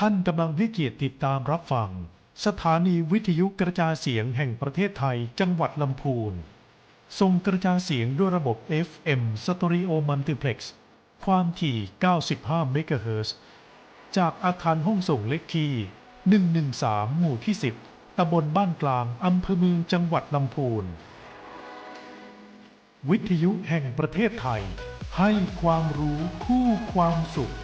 ท่านกำลังให้เกียรติติดตามรับฟังสถานีวิทยุกระจายเสียงแห่งประเทศไทยจังหวัดลำพูนส่งกระจายเสียงด้วยระบบ FM Stereo Multiplex ความถี่ 95 เมกะเฮิรตซ์จากอาคารห้องส่งเลขที่ 113 หมู่ที่ 10 ตำบลบ้านกลาง อำเภอเมืองจังหวัดลำพูนวิทยุแห่งประเทศไทยให้ความรู้คู่ความสุข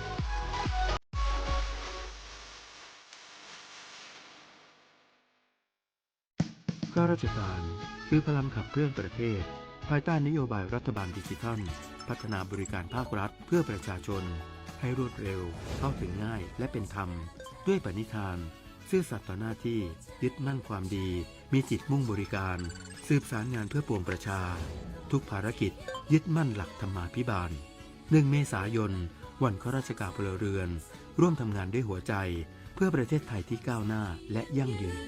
ข้าราชการคือพลังขับเคลื่อนประเทศภายใต้นโยบายรัฐบาลดิจิทัลพัฒนาบริการภาครัฐเพื่อประชาชนให้รวดเร็วเข้าถึงง่ายและเป็นธรรมด้วยปณิธานซื่อสัตย์ต่อหน้าที่ยึดมั่นความดีมีจิตมุ่งบริการสืบสารงานเพื่อปวงประชาทุกภารกิจยึดมั่นหลักธรรมาภิบาล1 เมษายนวันข้าราชการพลเรือนร่วมทำงานด้วยหัวใจเพื่อประเทศไทยที่ก้าวหน้าและยั่งยืน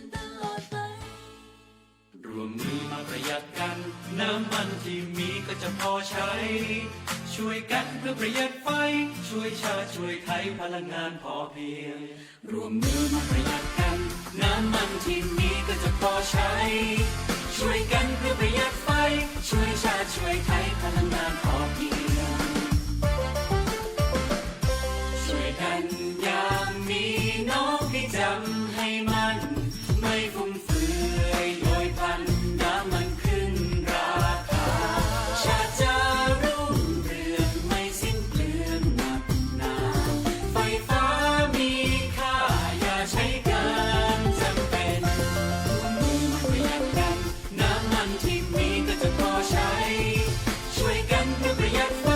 รวมมือมาประหยัดกันน้ำมันที่มีก็จะพอใช้ช่วยกันเพื่อประหยัดไฟช่วยชาติช่วยไทยพลังงานพอเพียงรวมมือมาประหยัดกันน้ำมันที่มีก็จะพอใช้ช่วยกันเพื่อประหยัดไฟช่วยชาติช่วยไทยพลังงานพอเพียงช่วยกันอย่างมีน้องให้จำให้มันไม่ฟุ่มเฟือยโดยพลันน้ำมันขึ้นราคาชาติจะรุ่งเรืองไม่สิ้นเปลืองหนักหนาไฟฟ้ามีค่าอย่าใช้เกินจำเป็นร่วมมือมาประหยัดกันน้ำมันที่มีก็จะพอใช้ช่วยกันเพื่อประหยัดไฟ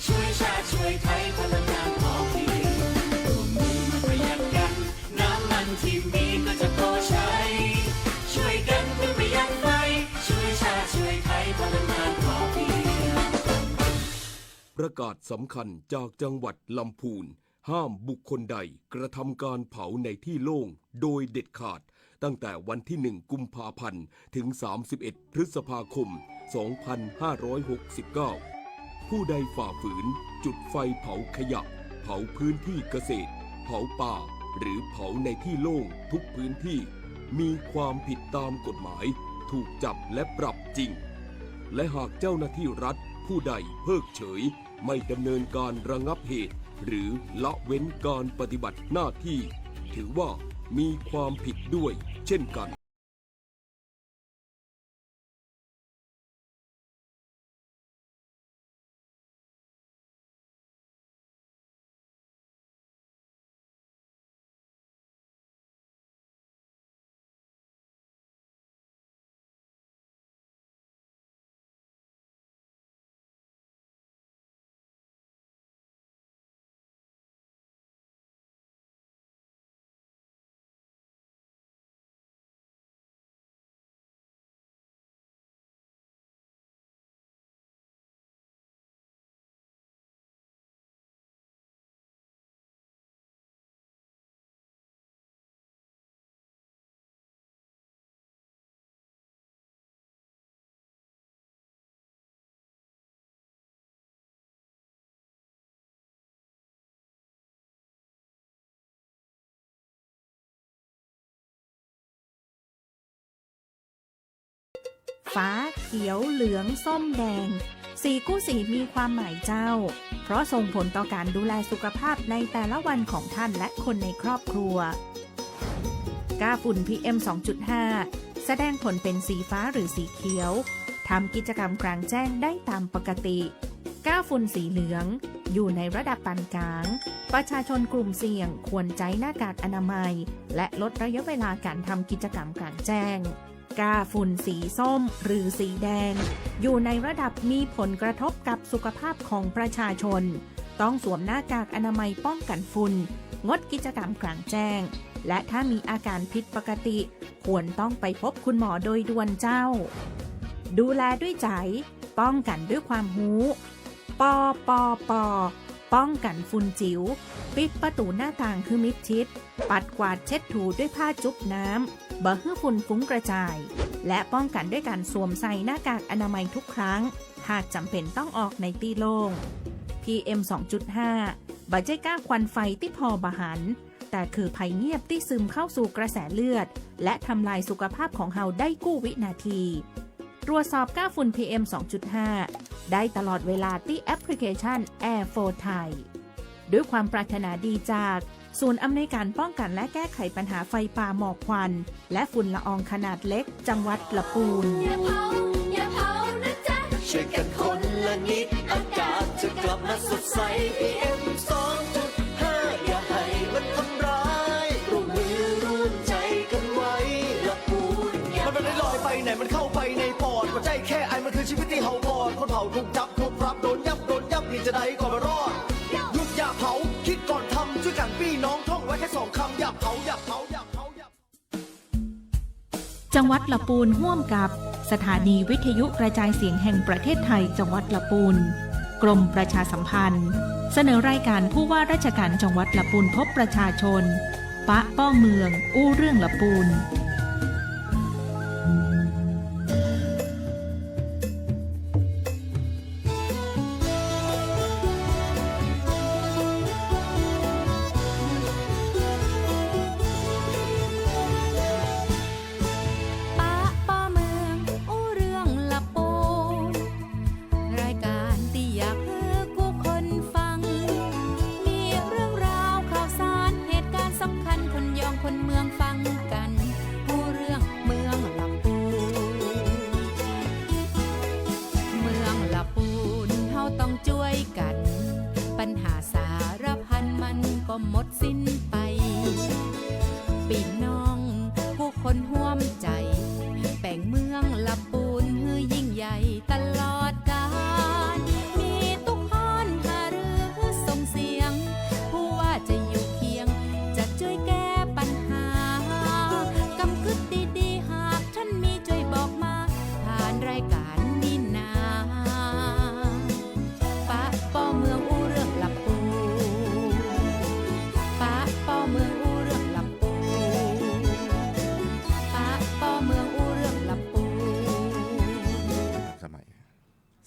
ช่วยชาติช่วยไทยพลังงานพอเพียงร่วมมือมาประหยัดกันน้ำมันที่มีก็จะพอใช้ช่วยกันเพื่อประหยัดไฟช่วยชาติช่วยไทยพลังงานพอเพียงประกาศสำคัญจากจังหวัดลำพูนห้ามบุคคลใดกระทำการเผาในที่โล่งโดยเด็ดขาดตั้งแต่วันที่ 1 กุมภาพันธ์ถึง 31 พฤษภาคม 2569 ผู้ใดฝ่าฝืนจุดไฟเผาขยะเผาพื้นที่เกษตรเผาป่าหรือเผาในที่โล่งทุกพื้นที่มีความผิดตามกฎหมายถูกจับและปรับจริงและหากเจ้าหน้าที่รัฐผู้ใดเพิกเฉยไม่ดำเนินการระงับเหตุหรือละเว้นการปฏิบัติหน้าที่ถือว่ามีความผิดด้วยเช่นกันฟ้าเขียวเหลืองส้มแดงสีคู่สีมีความหมายเจ้าเพราะส่งผลต่อการดูแลสุขภาพในแต่ละวันของท่านและคนในครอบครัวค่าฝุ่น PM 2.5 แสดงผลเป็นสีฟ้าหรือสีเขียวทำกิจกรรมกลางแจ้งได้ตามปกติค่าฝุ่นสีเหลืองอยู่ในระดับปานกลางประชาชนกลุ่มเสี่ยงควรใช้หน้ากากอนามัยและลดระยะเวลาการทำกิจกรรมกลางแจ้งค่าฝุ่นสีส้มหรือสีแดงอยู่ในระดับมีผลกระทบกับสุขภาพของประชาชนต้องสวมหน้ากากอนามัยป้องกันฝุ่นงดกิจกรรมกลางแจ้งและถ้ามีอาการผิดปกติควรต้องไปพบคุณหมอโดยด่วนเจ้าดูแลด้วยใจป้องกันด้วยความรู้ปปป้องกันฝุ่นจิ๋วปิดประตูหน้าต่างคือมิดชิดปัดกวาดเช็ดถูด้วยผ้าจุ๊บน้ำบ่ให้ฝุ่นฟุ้งกระจายและป้องกันด้วยการสวมใส่หน้ากากอนามัยทุกครั้งหากจำเป็นต้องออกในที่โล่ง PM 2.5 บ่ใช่ก้าควันไฟที่พอบหัน แต่คือภัยเงียบที่ซึมเข้าสู่กระแสเลือดและทำลายสุขภาพของเฮาได้กู้วินาทีตรวจสอบค่าฝุ่น PM 2.5 ได้ตลอดเวลาที่แอปพลิเคชัน Air for Thai ด้วยความปรารถนาดีจากศูนย์อำนวยการป้องกันและแก้ไขปัญหาไฟป่าหมอกควันและฝุ่นละอองขนาดเล็กจังหวัดละปูน อย่าเผานะจ๊ะช่วยกันคนละนิดอากาศจะกลับมาสดใส PM 2.5 อย่าให้มันทำร้ายร่วมมือร่วมใจกันไว้ละปูนมันไม่ได้ลอยไปไหนมันเข้าไปในปอดหัวใจแค่ไอมันคือชีวิตที่เฮาบอดคนเผาถูกจับถูกปรับโดนยับนี่จะได้ก่อนมารอดหยุดอย่าเผาคิดก่อนทำช่วยกันพี่น้องท่องไว้แค่2 คำอย่าเผาอย่าเผาอย่าเผาจังหวัดละปูนร่วมกับสถานีวิทยุกระจายเสียงแห่งประเทศไทยจังหวัดละปูนกรมประชาสัมพันธ์เสนอรายการผู้ว่าราชการจังหวัดละปูนพบประชาชนปะป้อเมืองอู้เรื่องละปูนหมดสิ้นไปพี่น้องผู้คนห่วมใจแป่งเมืองละปูนฮือยิ่งใหญ่ตลอดกาลมีทุกฮ้อนหารือส่งเสียงผู้ว่าจะอยู่เคียงจะช่วยแก้ปัญหากำกึดดีๆหากท่านมีช่วยบอกมาผ่านรายการนี้นาปะป้อเมืองอู้เรื่องละปูป้อเมืองอู้เรื่องลำปูป้อเมืองอู้เรื่องลำปู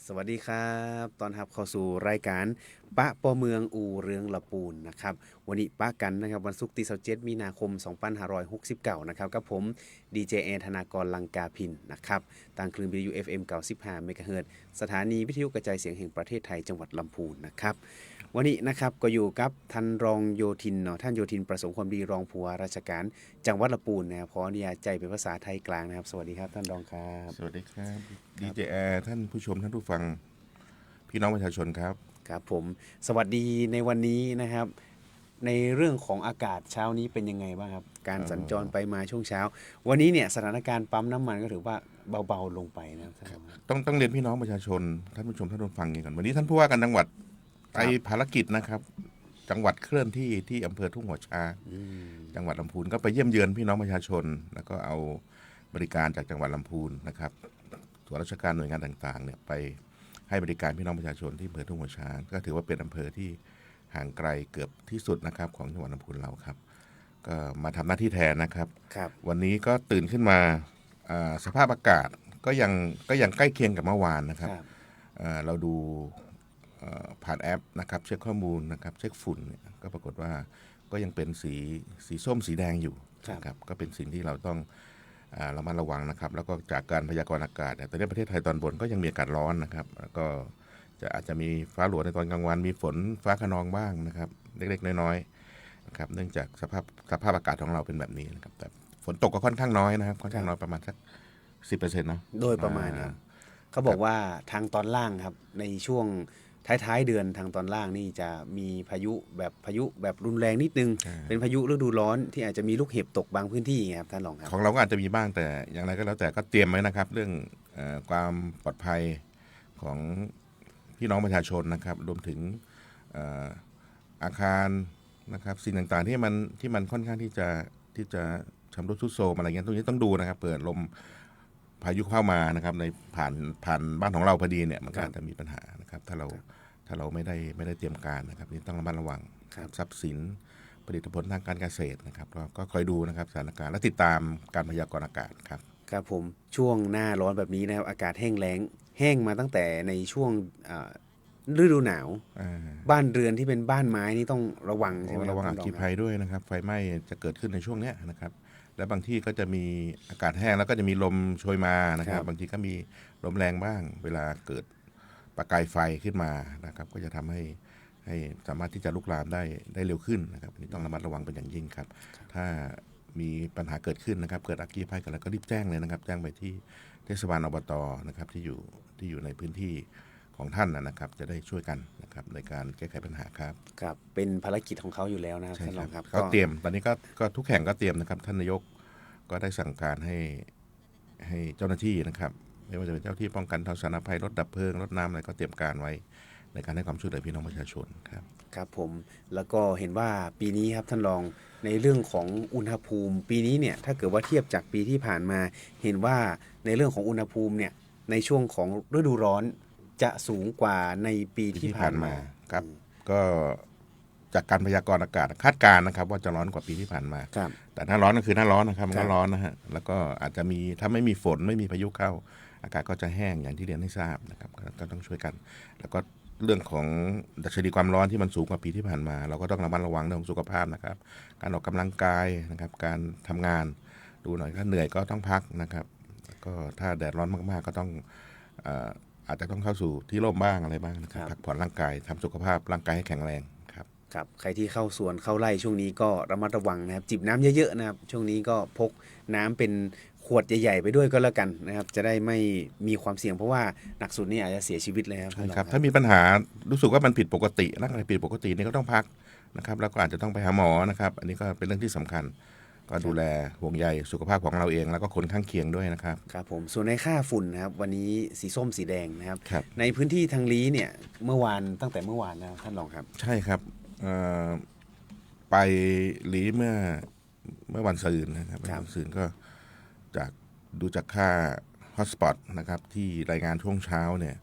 สวัสดีครับตอนรับเข้าสู่รายการปะป้อเมืองอูเรืองละปูนนะครับวันนี้ปะกันนะครับวันศุกร์ที่27มีนาคม2569นะครับกับผมดีเจแอธนากรลังกาพินนะครับทางคลื่นวิทยุ FM 95 เมกะเฮิรตซ์สถานีวิทยุกระจายเสียงแห่งประเทศไทยจังหวัดลำพูนนะครับวันนี้นะครับก็อยู่กับท่านรองโยธินเนาะท่านโยธินประสงค์ความดีรองผู้ว่าราชการจังหวัดลำพูนนะครับขออนุญาตใจเป็นภาษาไทยกลางนะครับสวัสดีครับท่านรองครับสวัสดีครับดีเจแอท่านผู้ชมท่านผู้ฟังพี่น้องประชาชนครับครับผมสวัสดีในวันนี้นะครับในเรื่องของอากาศเช้านี้เป็นยังไงบ้างครับการสัญจรไปมาช่วงเช้าวันนี้เนี่ยสถานการณ์ปั๊มน้ำมันก็ถือว่าเบาๆลงไปนะครับ ต้องเรียนพี่น้องประชาชนท่านผู้ชมท่านผู้ฟังกันวันนี้ท่านผู้ว่าการจังหวัดไปภารกิจนะครับจังหวัดเคลื่อนที่ที่อำเภอทุ่งหัวช้างจังหวัดลำพูนก็ไปเยี่ยมเยือนพี่น้องประชาชนแล้วก็เอาบริการจากจังหวัดลำพูนนะครับส่วนราชการหน่วยงานต่างๆเนี่ยไปให้บริการพี่น้องประชาชนที่อำเภอทุ่งหัวช้างก็ถือว่าเป็นอำเภอที่ห่างไกลเกือบที่สุดนะครับของจังหวัดลำพูนเราครับก็มาทำหน้าที่แทนนะครับวันนี้ก็ตื่นขึ้นมาสภาพอากาศก็ยังใกล้เคียงกับเมื่อวานนะครับเราดูผ่านแอปนะครับเช็คข้อมูลนะครับเช็คฝุ่นก็ปรากฏว่าก็ยังเป็นสีส้มสีแดงอยู่นะครับก็เป็นสิ่งที่เราต้องระมัดระวังนะครับแล้วก็จากการพยากรณ์อากาศตอนนี้ประเทศไทยตอนบนก็ยังมีอากาศร้อนนะครับแล้วก็อาจจะมีฟ้าหลัวในตอนกลางวันมีฝนฟ้าคะนองบ้างนะครับเล็กๆน้อยๆนะครับเนื่องจากสภาพอากาศของเราเป็นแบบนี้นะครับแต่ฝนตกก็ค่อนข้างน้อยนะครับค่อนข้างน้อยประมาณสัก 10% เนาะโดยประมาณนะเขาบอกว่าทางตอนล่างครับในช่วงท้ายๆเดือนทางตอนล่างนี่จะมีพายุแบบรุนแรงนิดนึงเป็นพายุฤดูร้อนที่อาจจะมีลูกเห็บตกบางพื้นที่ครับท่านรองครับของเราก็อาจจะมีบ้างแต่อย่างไรก็แล้วแต่ก็เตรียมไว้นะครับเรื่องความปลอดภัยของพี่น้องประชาชนนะครับรวมถึงอาคารนะครับสิ่งต่างๆที่มันค่อนข้างที่จะชำรุดทรุดโทรมอะไรเงี้ยตรงนี้ต้องดูนะครับเปิดลมพายุเข้ามานะครับในผ่านบ้านของเราพอดีเนี่ยมันก็อาจจะมีปัญหานะครับถ้าเราไม่ได้เตรียมการนะครับนี่ต้องระมัดระวังทรัพย์สินผลิตผลทางการเกษตรนะครับก็คอยดูนะครับสถานการณ์และติดตามการพยากรณ์อากาศครับครับผมช่วงหน้าร้อนแบบนี้นะครับอากาศแห้งแล้งแห้งมาตั้งแต่ในช่วง ฤดูหนาว อ่า บ้านเรือนที่เป็นบ้านไม้นี่ต้องระวังใช่ไหมคบ ระวังอัค ท่าน คี ร ภัยด้วยนะครับไฟไหม้จะเกิดขึ้นในช่วงเนี้ยนะครับและบางที่ก็จะมีอากาศแห้งแล้วก็จะมีลมโชยมานะครับบางทีก็มีลมแรงบ้างเวลาเกิดประกายไฟขึ้นมานะครับก็จะทำให้สามารถที่จะลุกลามได้เร็วขึ้นนะครับอันนี้ต้องระมัดระวังเป็นอย่างยิ่งครับถ้ามีปัญหาเกิดขึ้นนะครับเกิดอัคคีภัยกันแล้วก็รีบแจ้งเลยนะครับแจ้งไปที่เทศบาลอบตนะครับที่อยู่ในพื้นที่ของท่านนะครับจะได้ช่วยกันนะครับในการแก้ไขปัญหาครับ ครับเป็นภารกิจของเขาอยู่แล้วนะครับ ใช่ ท่าน ค ร รั อบ งครับ เขาเตรียมตอนนี้ก็ทุกแห่งก็เตรียมนะครับท่านนายกก็ได้สั่งการให้เจ้าหน้าที่นะครับไม่ว่าจะเป็นเจ้าที่ป้องกันทางสาธารณภัยรถดับเพลิงรถน้ำอะไรก็เตรียมการไว้ในการให้ความช่วยเหลือพี่น้องประชาชนครับ ครับผมแล้วก็เห็นว่าปีนี้ครับท่านรองในเรื่องของอุณหภูมิ ปีนี้เนี่ยถ้าเกิดว่าเทียบจากปีที่ผ่านมา เห็นว่าในเรื่องของอุณหภูมิเนี่ยในช่วงของฤดูร้อนจะสูงกว่าในปีที่ผ่านมา ครับก็จากการพยากรณ์อากาศคาดการณ์นะครับว่าจะร้อนกว่าปีที่ผ่านมา ครับ แต่หน้าร้อนก็คือหน้าร้อนนะครับมัน ครั ก็ บ ร้อนนะฮะแล้วก็อาจจะมีถ้าไม่มีฝนไม่มีพายุเข้า อากาศก็จะแห้งอย่างที่เรียนให้ทราบนะครับก็ต้องช่วยกัน แล้วก็เรื่องของดัชนีความร้อนที่มันสูงกว่าปีที่ผ่านมา เราก็ต้องระมัดระวังเรื่องของสุขภาพนะครับ การออกกำลังกายนะครับการทำงานดูหน่อยถ้าเหนื่อยก็ต้องพักนะครับก็ถ้าแดดร้อนมากๆก็ต้องอาจจะต้องเข้าสู่ที่ร่มบ้างอะไรบ้างนะครับพักผ่อนร่างกายทำสุขภาพร่างกายให้แข็งแรงครับ ครับใครที่เข้าสวนเข้าไร่ช่วงนี้ก็ระมัดระวังนะครับจิบน้ำเยอะๆนะครับช่วงนี้ก็พกน้ำเป็นขวดใหญ่ๆไปด้วยก็แล้วกันนะครับจะได้ไม่มีความเสี่ยงเพราะว่าหนักสุดนี่อาจจะเสียชีวิตเลยครับ ใช่ ท่านอง ครับถ้ามีปัญหารู้สึกว่ามันผิดปกติร่างกายผิดปกตินี่ก็ต้องพักนะครับแล้วก็อาจจะต้องไปหาหมอนะครับอันนี้ก็เป็นเรื่องที่สำคัญ ก็ดูแลห่วงใยสุขภาพของเราเองแล้วก็คนข้างเคียงด้วยนะครับ ครับผมส่วนในค่าฝุ่นนะครับวันนี้สีส้มสีแดงนะครับ ครับ ในพื้นที่ทางลี้เนี่ยเมื่อวานตั้งแต่เมื่อวานนะครับท่านรองครับ ใช่ครับไปหลีเมื่อวันซืนนะครับ ครับ วันซืนก็ดูจากค่าฮอตสปอตนะครับที่รายงานช่วงเช้าเนี่ย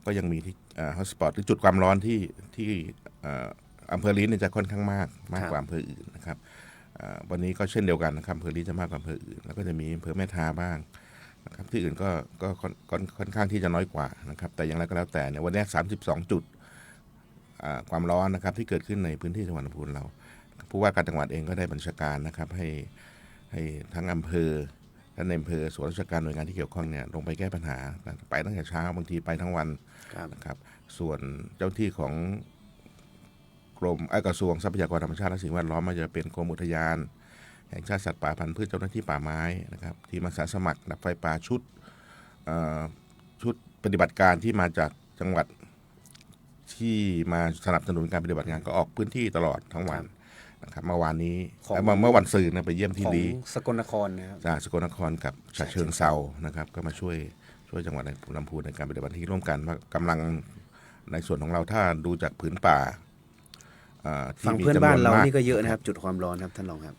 ก็ยังมีที่ฮอตสปอตหรือจุดความร้อนที่อำเภอลีเนี่ยจะค่อนข้างมากกว่าอำเภออื่นนะครับวันนี้ก็เช่นเดียวกันนะครับอำเภอลีจะมากกว่าอำเภออื่นแล้วก็จะมีอำเภอแม่ทาบ้างนะครับที่อื่นก็ค่อนข้างที่จะน้อยกว่านะครับแต่อย่างไรก็แล้วแต่เนี่ยวันนี้32 จุดความร้อนนะครับที่เกิดขึ้นในพื้นที่จังหวัดลำพูนเราผู้ว่าการจังหวัดเองก็ได้บัญชาการนะครับให้ทั้งอำเภอและในอำเภอส่วนราชการหน่วยงานที่เกี่ยวข้องเนี่ยลงไปแก้ปัญหาไปตั้งแต่เช้าบางทีไปทั้งวัน ครับ นะครับส่วนเจ้าที่ของกระทรวงทรัพยากรธรรมชาติและสิ่งแวดล้อมมันจะเป็นกรมอุทยานแห่งชาติสัตว์ป่าพันธุ์พืชเจ้าหน้าที่ป่าไม้นะครับทีมอาสาสมัครดับไฟป่าชุดปฏิบัติการที่มาจากจังหวัดที่มาสนับสนุนการปฏิบัติงานก็ออกพื้นที่ตลอดทั้งวันนะครับเมื่อวานนี้เมื่อวันศุกร์ไปเยี่ยมที่ ของ ลี สกลนครนะครับ จากสกลนครกับฉะเชิงเทรานะครับก็มาช่วยจังหวัดลำพูนในการปฏิบัติหน้าที่ร่วมกันว่ากำลังในส่วนของเราถ้าดูจากผืนป่าที่ ฝั่ง มี เพื่อน จำน บ้าน วน เรา มาก นี่ก็เยอะนะครับจุดความร้อนครับท่านรองครับ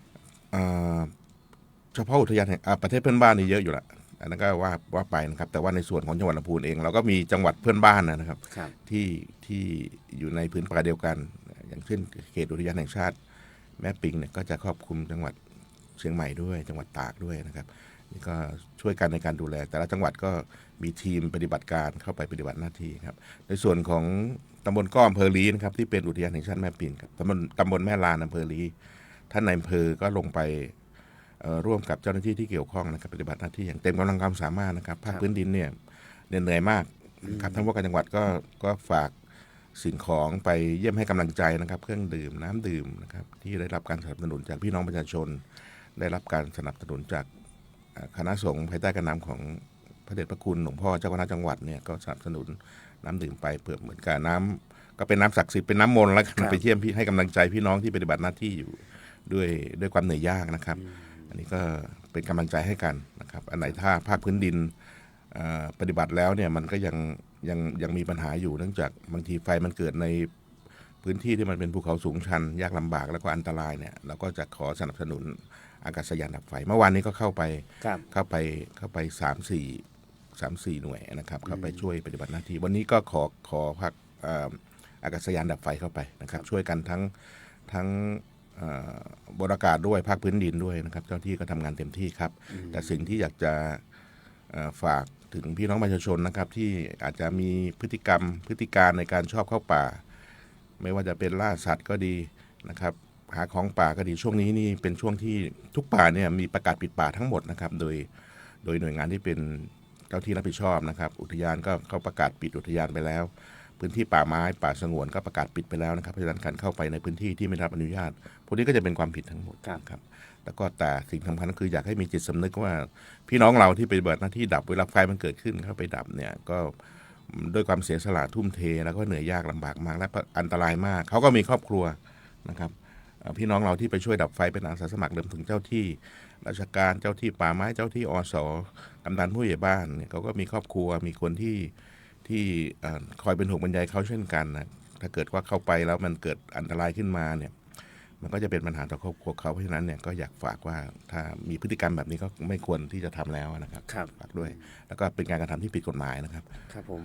เฉพาะอุทยานแห่งประเทศเพื่อนบ้านนี่เยอะอยู่ละอันนั้นก็ว่าไปนะครับแต่ว่าในส่วนของจังหวัดลำพูนเองเราก็มีจังหวัดเพื่อนบ้านนะครับ ครับ ที่อยู่ในพื้นป่าเดียวกัน อย่างเช่นเขตอุทยานแห่งชาติแม่ปิงเนี่ยก็จะครอบคลุมจังหวัดเชียงใหม่ด้วยจังหวัดตากด้วยนะครับนี่ก็ช่วยกันในการดูแลแต่ละจังหวัดก็มีทีมปฏิบัติการเข้าไปปฏิบัติหน้าที่ครับในส่วนของตำบลก้ออำเภอลีนะครับที่เป็นอุทยานแห่งชาติแม่ปิงครับตำบลแม่ลานอำเภอลีท่านนายอำเภอก็ลงไปร่วมกับเจ้าหน้าที่ที่เกี่ยวข้องนะครับปฏิบัติหน้าที่อย่างเต็มกำลังความสามารถนะครับภาคพื้นดินเนี่ยเหนื่อยมากครับท่านผู้ว่าการจังหวัดก็ฝากสิ่งของไปเยี่ยมให้กำลังใจนะครับเครื่องดื่มน้ำดื่มนะครับที่ได้รับการสนับสนุนจากพี่น้องประชาชนได้รับการสนับสนุนจากคณะสงฆ์ภายใต้การนำของพระเดชพระคุณหลวงพ่อเจ้าคณะจังหวัดเนี่ยก็สนับสนุนน้ำดื่มไปเพื่อเหมือนกับน้ำก็เป็นน้ำศักดิ์สิทธิ์เป็นน้ำมนต์แล้วกันไปเยี่ยมพี่ให้กำลังใจพี่น้องที่ปฏิบัติหน้าที่อยู่ด้วยความเหนื่อยยากนะครับอันนี้ก็เป็นกำลังใจให้กันนะครับอันไหนถ้าภาคพื้นดินปฏิบัติแล้วเนี่ยมันก็ยังมีปัญหาอยู่เนื่องจากบางทีไฟมันเกิดในพื้นที่ที่มันเป็นภูเขาสูงชันยากลำบากแล้วก็อันตรายเนี่ยเราก็จะขอสนับสนุนอากาศยานดับไฟเมื่อวานนี้ก็เข้าไป3-4 หน่วยนะครับเข้าไปช่วยปฏิบัติหน้าที่วันนี้ก็ขอพักอากาศยานดับไฟเข้าไปนะครับช่วยกันทั้งบนอากาศด้วยภาคพื้นดินด้วยนะครับเจ้าที่ก็ทำงานเต็มที่ครับแต่สิ่งที่อยากจะฝาก ถึงพี่น้องประชาชนนะครับที่อาจจะมีพฤติกรรมพฤติการในการชอบเข้าป่า ไม่ว่าจะเป็นล่าสัตว์ก็ดีนะครับหาของป่าก็ดีช่วงนี้นี่เป็นช่วงที่ทุกป่าเนี่ยมีประกาศปิดป่าทั้งหมดนะครับโดยหน่วยงานที่เป็นเจ้าที่รับผิดชอบนะครับอุทยานก็เขาประกาศปิดอุทยานไปแล้วพื้นที่ป่าไม้ป่าสงวนก็ประกาศปิดไปแล้วนะครับเพราะฉะนั้นการเข้าไปในพื้นที่ที่ไม่ได้รับอนุญาตพวกนี้ก็จะเป็นความผิดทั้งหมดครับแล้วก็แต่สิ่งสำคัญก็คืออยากให้มีจิตสำนึกว่าพี่น้องเราที่ไปเบิดหน้าที่ดับเวลาไฟมันเกิดขึ้นเข้าไปดับเนี่ยก็ด้วยความเสียสละทุ่มเทแล้วก็เหนื่อยยากลำบากมากและอันตรายมากเขาก็มีครอบครัวนะครับพี่น้องเราที่ไปช่วยดับไฟเป็นอาสาสมัครรวมถึงเจ้าที่ราชการเจ้าที่ป่าไม้เจ้าที่อส.กำนันผู้ใหญ่บ้านเนี่ยเขาก็มีครอบครัวมีคนที่คอยเป็นห่วงบรรยายเขาเช่นกันนะถ้าเกิดว่าเข้าไปแล้วมันเกิดอันตรายขึ้นมาเนี่ยมันก็จะเป็นปัญหาต่อครอบครัวเขาเพราะฉะนั้นเนี่ยก็อยากฝากว่าถ้ามีพฤติกรรมแบบนี้ก็ไม่ควรที่จะทำแล้วนะครับฝากด้วยแล้วก็เป็นการกระทำที่ผิดกฎหมายนะครับครับผม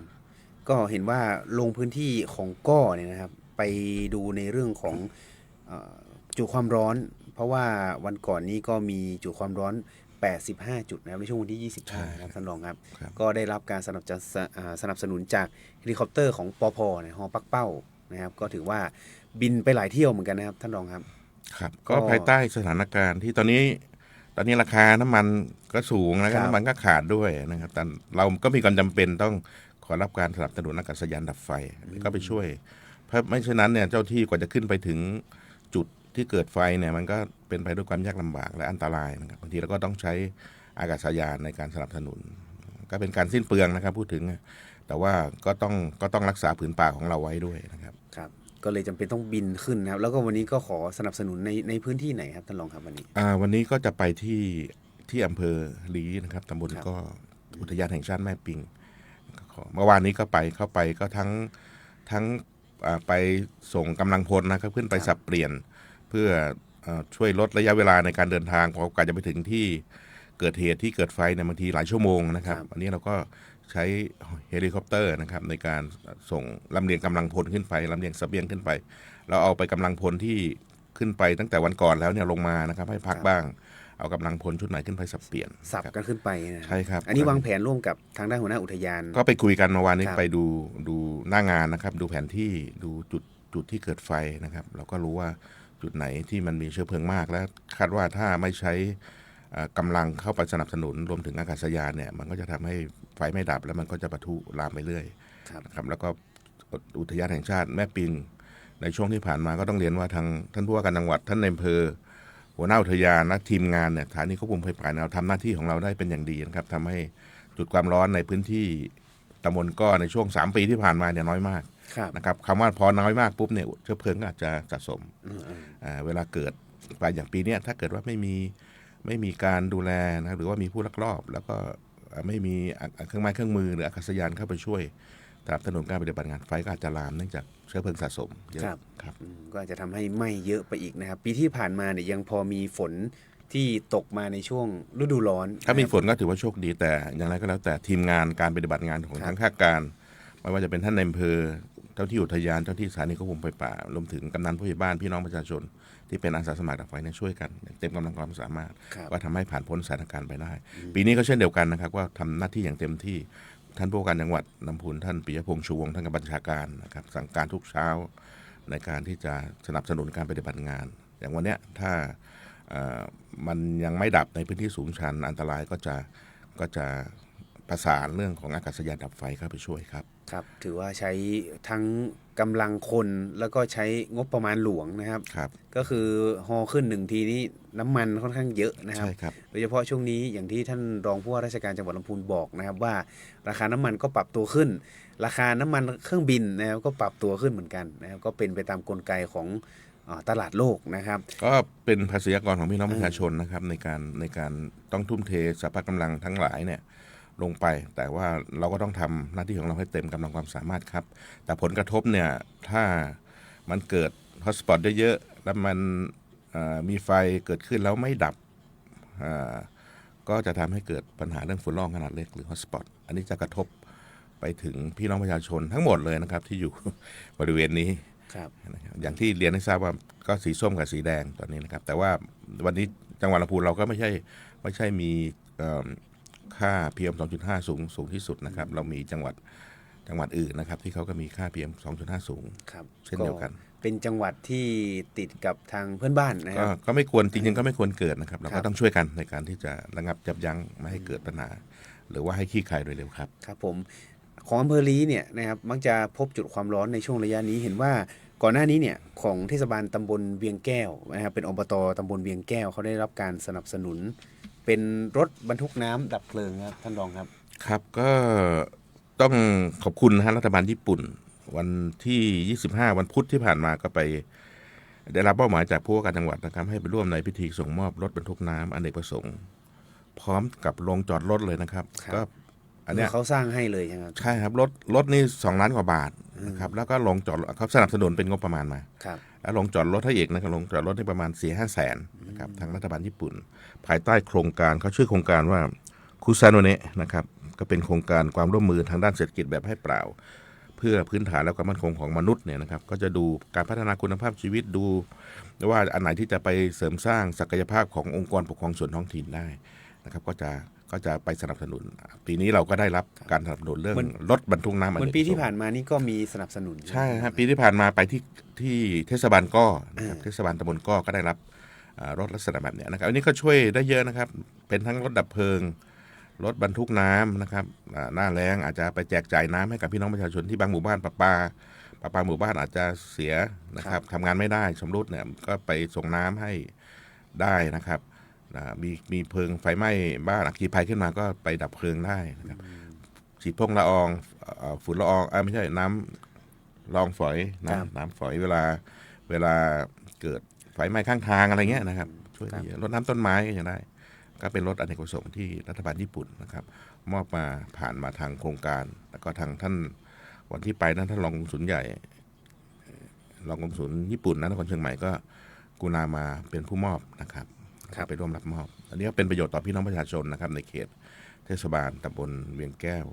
ก็เห็นว่าลงพื้นที่ของก้อเนี่ยนะครับไปดูในเรื่องของจุดความร้อนเพราะว่าวันก่อนนี้ก็มีจุดความร้อน85จุดนะครับในช่วงวันที่25ครับท่านรองครับก็ได้รับการสนับสนุนจากเฮลิคอปเตอร์ของปภฮอปักเป้านะครับก็ถือว่าบินไปหลายเที่ยวเหมือนกันนะครับท่านรองครับครับก็ภายใต้สถานการณ์ที่ตอนนี้ราคาน้ำมันก็สูงแล้วก็น้ำมันก็ขาดด้วยนะครับแต่เราก็มีความจำเป็นต้องขอรับการสนับสนุนอากาศยานดับไฟก็ไปช่วยเพราะไม่เช่นนั้นเนี่ยเจ้าที่กว่าจะขึ้นไปถึงจุดที่เกิดไฟเนี่ยมันก็เป็นไปด้วยความยากลำบากและอันตรายนะครับบางทีเราก็ต้องใช้อากาศยานในการสนับสนุนก็เป็นการสิ้นเปลืองนะครับพูดถึงแต่ว่าก็ต้องรักษาผืนป่าของเราไว้ด้วยนะครับครับก็เลยจำเป็นต้องบินขึ้นนะครับแล้วก็วันนี้ก็ขอสนับสนุนในพื้นที่ไหนครับท่านรองครับวันนี้ก็จะไปที่อำเภอลีนะครับตำบลก็อุทยานแห่งชาติแม่ปิงเมื่อวานนี้ก็เข้าไปก็ทั้งไปส่งกำลังพลนะครับขึ้นไปสับเปลี่ยนเพื่อช่วยลดระยะเวลาในการเดินทางพอกว่าจะไปถึงที่เกิดเหตุที่เกิดไฟเนี่ยบางทีหลายชั่วโมงนะครับอันนี้เราก็ใช้เฮลิคอปเตอร์นะครับในการส่งลำเลียงกำลังพลขึ้นไปลำเลียงเสบียงขึ้นไปเราเอาไปกำลังพลที่ขึ้นไปตั้งแต่วันก่อนแล้วเนี่ยลงมานะครับให้พักบ้างเอากำลังพลชุดไหนขึ้นไปสับเปลี่ยนสับกันขึ้นไปนะใช่ครับอันนี้วางแผนร่วมกับทางด้านหัวหน้าอุทยานก็ไปคุยกันเมื่อวานนี้ไปดูหน้างานนะครับดูแผนที่ดูจุดที่เกิดไฟนะครับเราก็รู้ว่าจุดไหนที่มันมีเชื้อเพลิงมากและคาดว่าถ้าไม่ใช้กำลังเข้าไปสนับสนุนรวมถึงอากาศยานเนี่ยมันก็จะทำให้ไฟไม่ดับแล้วมันก็จะปะทุลามไปเรื่อยครับแล้วก็อุทยานแห่งชาติแม่ปิงในช่วงที่ผ่านมาก็ต้องเรียนว่าทางท่านผู้ว่าการจังหวัดท่านนายอำเภอหัวหน้าอุทยานและทีมงานเนี่ยสถานีควบคุมไฟป่าเราทำหน้าที่ของเราได้เป็นอย่างดีนะครับทำให้จุดความร้อนในพื้นที่ตำบลก้อในช่วง3 ปีที่ผ่านมาเนี่ยน้อยมากนะครับคำว่าพอน้อยมากปุ๊บเนี่ยเชื้อเพลิงก็อาจจะสะสมเวลาเกิดไฟอย่างปีนี้ถ้าเกิดว่าไม่มีการดูแลนะหรือว่ามีผู้ลักลอบแล้วก็ไม่มีเครื่องไม้เครื่องมือหรืออากาศยานเข้าไปช่วยสนับสนุนการปฏิบัติงานไฟก็อาจจะลามเนื่องจากเชื้อเพลิงสะสมเยอะครับก็อาจจะทำให้ไหม้เยอะไปอีกนะครับปีที่ผ่านมาเนี่ยยังพอมีฝนที่ตกมาในช่วงฤดูร้อนถ้ามีฝนก็ถือว่าโชคดีแต่อย่างไรก็แล้วแต่ทีมงานการปฏิบัติงานของทั้งข้าการไม่ว่าจะเป็นท่านนายอำเภอเจ้าที่อุทยานเจ้าที่สถานีควบคุมไฟป่ารวมถึงกำนันผู้ใหญ่บ้านพี่น้องประชาชนที่เป็นอาสาสมัครดับไฟเนี่ยช่วยกันเต็มกำลังความสามารถว่าทำให้ผ่านพ้นสถานการณ์ไปได้ปีนี้ก็เช่นเดียวกันนะครับว่าทำหน้าที่อย่างเต็มที่ท่านผู้ว่าการจังหวัดลำพูนท่านปิยพงษ์ชูวงศ์ท่านกับบัญชาการนะครับสั่งการทุกเช้าในการที่จะสนับสนุนการปฏิบัติงานอย่างวันนี้ถ้ามันยังไม่ดับในพื้นที่สูงชันอันตรายก็จะประสานเรื่องของอากาศยานดับไฟเข้าไปช่วยครับครับถือว่าใช้ทั้งกำลังคนแล้วก็ใช้งบประมาณหลวงนะครับก็คือฮอขึ้น1ทีนี้น้ำมันค่อนข้างเยอะนะครับโดยเฉพาะช่วงนี้อย่างที่ท่านรองผู้ว่าราชการจังหวัดลำพูนบอกนะครับว่าราคาน้ำมันก็ปรับตัวขึ้นราคาน้ำมันเครื่องบินนะครับก็ปรับตัวขึ้นเหมือนกันนะครับก็เป็นไปตามกลไกของตลาดโลกนะครับก็เป็นภาษีกรของพี่น้องประชาชนนะครับในการต้องทุ่มเทสรรพกำลังทั้งหลายเนี่ยลงไปแต่ว่าเราก็ต้องทำหน้าที่ของเราให้เต็มกำลังความสามารถครับแต่ผลกระทบเนี่ยถ้ามันเกิดฮอตสปอตเยอะๆแล้วมันมีไฟเกิดขึ้นแล้วไม่ดับก็จะทำให้เกิดปัญหาเรื่องฝุ่นละอองขนาดเล็กหรือฮอตสปอตอันนี้จะกระทบไปถึงพี่น้องประชาชนทั้งหมดเลยนะครับที่อยู่บริเวณนี้อย่างที่เรียนให้ทราบว่าก็สีส้มกับสีแดงตอนนี้นะครับแต่ว่าวันนี้จังหวัดลำพูนเราก็ไม่ใช่มี ค่า PM 2.5 สูงที่สุดนะครับเรามีจังหวัดอื่นนะครับที่เขาก็มีค่า PM 2.5 สูง ครับ เช่นเดียวกัน เป็นจังหวัดที่ติดกับทางเพื่อนบ้านนะค ก็ รับ ก็ไม่ควรจริงๆก็ไม่ควรเกิดนะครับเรา ครั ก็ บ ต้องช่วยกันในการที่จะระงับยับยั้งไม่ให้เกิดปัญหาหรือว่าให้คลี่คลายโดยเร็วครับ ครับผมของอำเภอลีเนี่ยนะครับมักจะพบจุดความร้อนในช่วงระยะนี้เห็นว่าก่อนหน้านี้เนี่ยของเทศบาลตำบลเวียงแก้วนะครับเป็นอบตตำบลเวียงแก้วเขาได้รับการสนับสนุน เป็นรถบรรทุกน้ำดับเพลิงครับท่านรองครับ ครับก็ต้องขอบคุณนะฮะรัฐบาลญี่ปุ่น วันที่ 25 วันพุธที่ผ่านมาก็ไปได้รับเป้าหมายจากผู้ว่าการจังหวัดนะครับให้ไปร่วมในพิธีส่งมอบรถบรรทุกน้ำอเนกประสงค์พร้อมกับโรงจอดรถเลยนะครับ ครับ ก็อันเนี้ย เขาสร้างให้เลยใช่ไหมครับ ใช่ครับรถนี่2 ล้านกว่าบาทนะครับแล้วก็โรงจอดเขาสนับสนุนเป็นงบประมาณมา ครับ แล้วโรงจอดรถให้อีกนะครับโรงจอดรถที่ประมาณ 4-5 แสนนะครับทางรัฐบาลญี่ปุ่น ภายใต้โครงการเขาชื่อโครงการว่าคุซาโนเนะนะครับก็เป็นโครงการความร่วมมือทางด้านเศรษฐกิจแบบให้เปล่า เพื่อพื้นฐานและความมั่นคงของมนุษย์เนี่ยนะครับก็จะดูการพัฒนาคุณภาพชีวิตดูว่าอันไหนที่จะไปเสริมสร้างศักยภาพขององค์กรปกครองส่วนท้องถิ่นได้นะครับก็จะไปสนับสนุนปีนี้เราก็ได้รับการสนับสนุนเรื่องรถบรรทุกน้ำ เหมือนปีที่ผ่านมานี่ก็มีสนับสนุน ใช่ครับปีที่ผ่านมาไปที่เทศบาลก้อนะครับเทศบาลตำบลก้อก็ได้รับรถลักษณะแบบเนี้ยนะครับอันนี้ก็ช่วยได้เยอะนะครับเป็นทั้งรถดับเพลิงรถบรรทุกน้ำนะครับหน้าแล้งอาจจะไปแจกจ่ายน้ำให้กับพี่น้องประชาชนที่บางหมู่บ้านประปาหมู่บ้านอาจจะเสียนะครับทำงานไม่ได้ชำรุดเนี่ยก็ไปส่งน้ำให้ได้นะครับมีเพลิงไฟไหม้บ้านอัคคีภัยขึ้นมาก็ไปดับเพลิงได้นะครับฉีดพ่นละอองฝุ่นละอองไม่ใช่น้ำละอองฝอยน้ำฝอยเวลาเกิดไฟไหม้ข้างทางอะไรเงี้ยนะครับช่วยได้เยอะรดน้ำต้นไม้ก็ยังได้ก็เป็นรถอเนกประสงค์ที่รัฐบาลญี่ปุ่นนะครับมอบมาผ่านมาทางโครงการแล้วก็ทางท่านวันที่ไปนั้นท่านรองกงสุลใหญ่รองกงสุลญี่ปุ่นนครเชียงใหม่ก็กุณามาเป็นผู้มอบนะครับไปร่วมรับมอบอันนี้ก็เป็นประโยชน์ต่อพี่น้องประชาชนนะครับในเขตเทศบาลตำบลเวียงแก้ว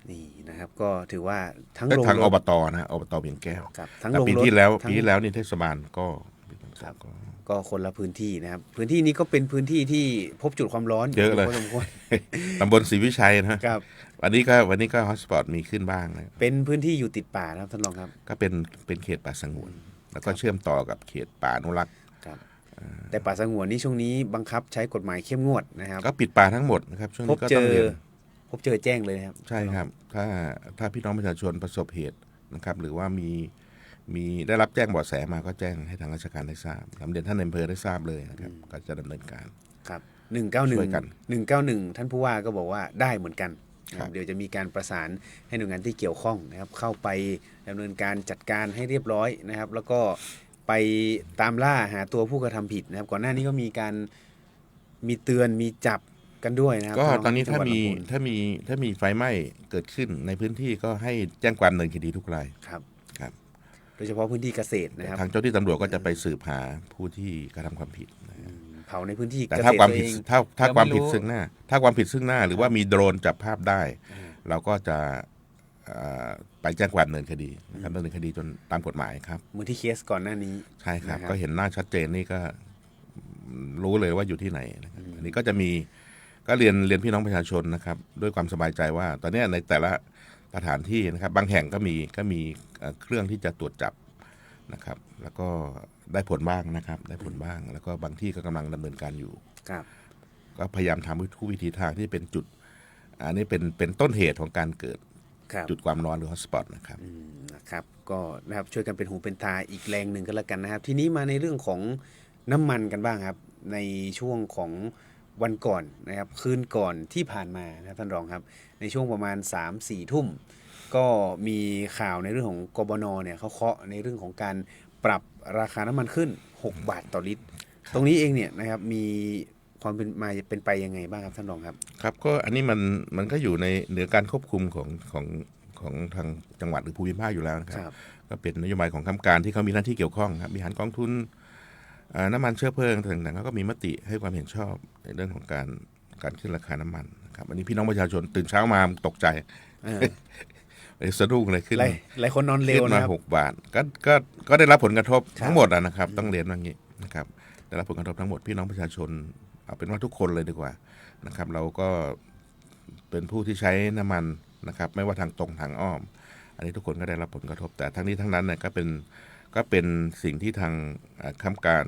นี่นะครับก็ถือว่าทั้ง ได้ โรง ทาง ร อ ถ บตนะอบตเวียงแก้ว ครับทั้ง แต่ โรง ปี รถ ที่แล้ว ทั้ง ปีที่แล้วนี่เทศบาลก็ ครับก็คนละพื้นที่นะครับพื้นที่นี้ก็เป็นพื้นที่ที่พบจุดความร้อน เยอะเลย พอสมควร ตำบลศรีวิชัยนะครับ วันนี้ก็ฮอตสปอตมีขึ้นบ้างนะ เป็นพื้นที่อยู่ติดป่านะครับท่านรองครับ ก็เป็นเขตป่าสงวน แล้วก็เชื่อมต่อกับเขตป่าอนุรักษ์ ครับแต่ป่าสงวนนี่ช่วงนี้บังคับใช้กฎหมายเข้มงวดนะครับ ก็ปิดป่าทั้งหมดนะครับช่วง พบ นี้ก็ เจ ต้อง อ เรียน พบเจอแจ้งเลยนะครับ ใช่ครับถ้าพี่น้องประชาชนประสบเหตุนะครับหรือว่ามีได้รับแจ้งเบาะแสมาก็แจ้งให้ทางราชการได้ทราบนำเรียนท่านในอำเภอได้ทราบเลยนะครับก็จะดำเนินการ ครับ ช่วยกัน 191ท่านผู้ว่าก็บอกว่าได้เหมือนกันนะครับเดี๋ยวจะมีการประสานให้หน่วยงานที่เกี่ยวข้องนะครับเข้าไปดำเนินการจัดการให้เรียบร้อยนะครับ แล้วก็ไปตามล่าหาตัวผู้กระทำผิดนะครับก่อนหน้านี้ก็มีการมีเตือนมีจับกันด้วยนะครับ ก็ตอนนี้ จัง ถ้า หวัด มี ลำพูน ถ้ามีไฟไหม้เกิดขึ้นในพื้นที่ก็ให้แจ้งความดำเนินคดีทุกราย ครับ ครับ โดยเฉพาะพื้นที่เกษตรนะครับ ทางเจ้าที่ตำรวจก็จะไปสืบหาผู้ที่กระทำความผิด เผาในพื้นที่ แต่ เกษ ถ้า ตร ความ ตัว ผิด เอง ถ้าความผิดซึ่งหน้า ถ้าความผิดซึ่งหน้า หรือว่ามีโดรนจับภาพได้ เราก็จะไปแจ้งความดำเนินคดีนะครับดำเนินคดีจนตามกฎหมายครับ เหมือนที่เคสก่อนหน้านี้ ใช่ครับ นะครับ ก็เห็นหน้าชัดเจนนี่ก็รู้เลยว่าอยู่ที่ไหนนะครับอันนี้ก็จะมีก็เรียนพี่น้องประชาชนนะครับด้วยความสบายใจว่า ตอนนี้ในแต่ละสถานที่นะครับบางแห่งก็มีเครื่องที่จะตรวจจับนะครับ แล้วก็ได้ผลบ้างนะครับ ได้ผลบ้าง แล้วก็บางที่ก็กำลังดำเนินการอยู่ ครับ ก็พยายามทำทุกวิธีทางที่เป็นจุดอันนี้เป็นต้นเหตุของการเกิด ครับ จุดความร้อนหรือฮอตสปอตนะครับ นะครับก็นะครับช่วยกันเป็นหูเป็นตาอีกแรงหนึ่งก็แล้วกันนะครับ ทีนี้มาในเรื่องของน้ำมันกันบ้างครับ ในช่วงของวันก่อนนะครับคืนก่อนที่ผ่านมานะครับท่านรองครับ ในช่วงประมาณ 3-4 ทุ่ม ก็มีข่าวในเรื่องของกบนเนี่ยเขาเคาะในเรื่องของการปรับราคาน้ำมันขึ้น 6 บาทต่อลิตร ตรงนี้เองเนี่ยนะครับมีความเป็นมาเป็นไปยังไงบ้างครับท่านรองครับ ครับก็อันนี้มันก็อยู่ในเหนือการควบคุมของทางจังหวัดหรือภูมิภาคอยู่แล้วนะครับ ครับ ก็เป็นนโยบายของคำการที่เขามีหน้าที่เกี่ยวข้องครับบริหารกองทุนน้ำมันเชื้อเพลิงต่างๆเขาก็มีมติให้ความเห็นชอบในเรื่องของการขึ้นราคาน้ำมันนะครับอันนี้พี่น้องประชาชนตื่นเช้ามาตกใจ สะดุ้งเลยขึ้น หลายคนนอนเร็ว ขึ้น นะ มา ครับ 6 บาทก็ได้รับผลกระทบ ครับ ทั้งหมดนะครับต้องเรียนว่างี้นะครับได้รับผลกระทบทั้งหมดพี่น้องประชาชนเอาเป็นว่าทุกคนเลยดีกว่านะครับเราก็ เป็นผู้ที่ใช้น้ำมันนะครับไม่ว่าทางตรงทางอ้อม อันนี้ทุกคนก็ได้รับผลกระทบแต่ทั้งนี้ทั้งนั้นเนี่ยก็เป็นสิ่งที่ทางคณะกรรมการ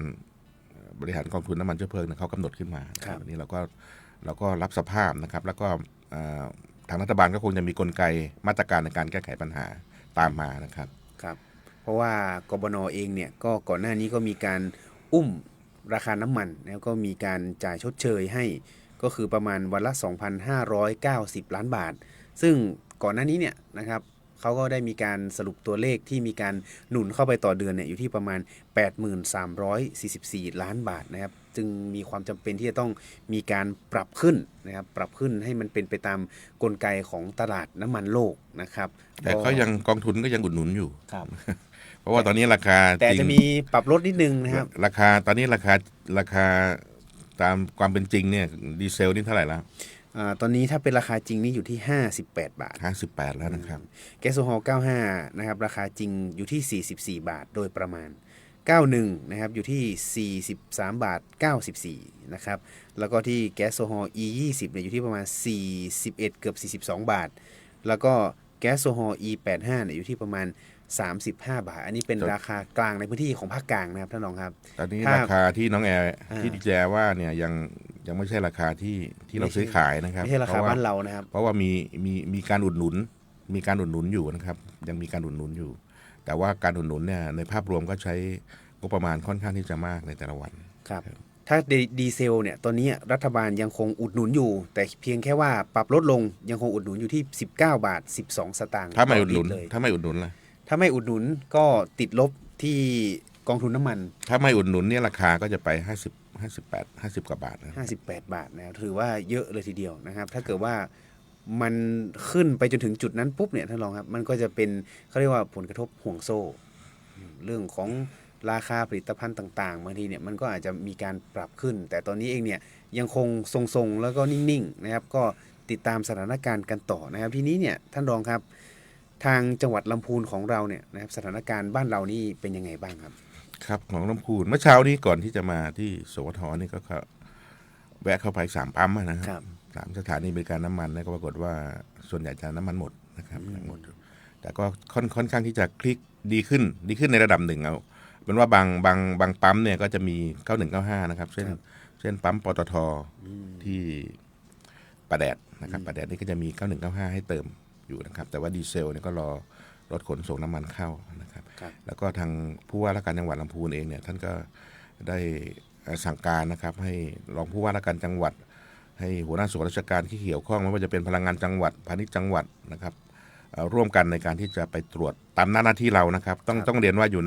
บริหารกองทุนน้ำมันเชื้อเพลิงเขากำหนดขึ้นมาอันนี้เราก็รับสภาพนะครับแล้วก็ทางรัฐบาลก็คงจะมีกลไกมาตรการในการแก้ไขปัญหาตามมานะครับครับเพราะว่ากบน.เองเนี่ยก็ก่อนหน้านี้ก็มีการอุ้มราคาน้ำมันแล้วก็มีการจ่ายชดเชยให้ก็คือประมาณวันละ 2,590 ล้านบาทซึ่งก่อนหน้านี้เนี่ยนะครับเขาก็ได้มีการสรุปตัวเลขที่มีการหนุนเข้าไปต่อเดือนเนี่ยอยู่ที่ประมาณ 83,344 ล้านบาทนะครับจึงมีความจำเป็นที่จะต้องมีการปรับขึ้นนะครับปรับขึ้นให้มันเป็นไปตามกลไกของตลาดน้ำมันโลกนะครับแต่ก็ยังกองทุนก็ยังอุดหนุนอยู่ครับ เพราะว่าตอนนี้ราคาแต่จะมีปรับลดนิดนึงนะครับราคาตอนนี้ราคาตามความเป็นจริงเนี่ยดีเซลนี่เท่าไหร่แล้วตอนนี้ถ้าเป็นราคาจริงนี่อยู่ที่58 บาท58แล้วนะครับแก๊สโซฮอล์95นะครับราคาจริงอยู่ที่44 บาทโดยประมาณ91นะครับอยู่ที่43 บาท94นะครับแล้วก็ที่แก๊สโซฮอล์ E20 เนี่ยอยู่ที่ประมาณ41เกือบ42 บาทแล้วก็แก๊สโซฮอล์ E85 เนี่ยอยู่ที่ประมาณ35 บาทอันนี้เป็นราคากลางในพื้นที่ของภาคกลางนะครับท่านรองครับตอนนี้ราคาที่น้องแอร์ที่ดีแจว่าเนี่ยยังไม่ใช่ราคาที่เราซื้อขายนะครับไม่ใช่ราคาบ้านเรานะครับเพราะว่ามีการอุดหนุนอยู่นะครับยังมีการอุดหนุนอยู่แต่ว่าการอุดหนุนเนี่ยในภาพรวมก็ใช้งบประมาณค่อนข้างที่จะมากในแต่ละวันครับถ้าดีเซลเนี่ยตอนนี้รัฐบาลยังคงอุดหนุนอยู่แต่เพียงแค่ว่าปรับลดลงยังคงอุดหนุนอยู่ที่19 บาท 12 สตางค์ถ้าไม่อุดหนุนถ้าไม่อุดหนุนล่ะถ้าไม่อุดหนุนก็ติดลบที่กองทุนน้ำมันถ้าไม่อุดหนุนเนี่ยราคาก็จะไป50 กว่าบาทนะ58 บาทนะถือว่าเยอะเลยทีเดียวนะครับถ้าเกิดว่ามันขึ้นไปจนถึงจุดนั้นปุ๊บเนี่ยท่านรองครับมันก็จะเป็นเขาเรียกว่าผลกระทบห่วงโซ่เรื่องของราคาผลิตภัณฑ์ต่างๆบางทีเนี่ยมันก็อาจจะมีการปรับขึ้นแต่ตอนนี้เองเนี่ยยังคงทรงๆแล้วก็นิ่งๆนะครับก็ติดตามสถานการณ์กันต่อนะครับทีนี้เนี่ยท่านรองครับทางจังหวัดลำพูนของเราเนี่ยนะครับสถานการณ์บ้านเรานี่เป็นยังไงบ้างครับครับของลำพูนเมื่อเช้านี้ก่อนที่จะมาที่สวทนี่ก็แวะเข้าไป3 ปั๊มนะครับ3 สถานีบริการน้ำมันก็ปรากฏว่าส่วนใหญ่จะน้ำมันหมดนะครับหมดแต่ก็ค่อนข้างที่จะคลิกดีขึ้นในระดับหนึ่งเอาเป็นว่าบางปั๊มเนี่ยก็จะมี9195นะครับเช่นปั๊มปตทที่ประแดดนะครับประแดดนี่ก็จะมี9195ให้เติมอยู่นะครับแต่ว่าดีเซลเนี่ยก็รอรถขนส่งน้ำมันเข้านะครับแล้วก็ทางผู้ว่าราชการจังหวัดลำพูนเองเนี่ยท่านก็ได้สั่งการนะครับให้รองผู้ว่าราชการจังหวัดให้หัวหน้าส่วนราชการที่เกี่ยวข้องไม่ว่าจะเป็นพลังงานจังหวัดพาณิชย์จังหวัดนะครับร่วมกันในการที่จะไปตรวจตามหน้าที่เรานะครับต้องเรียนว่าอยู่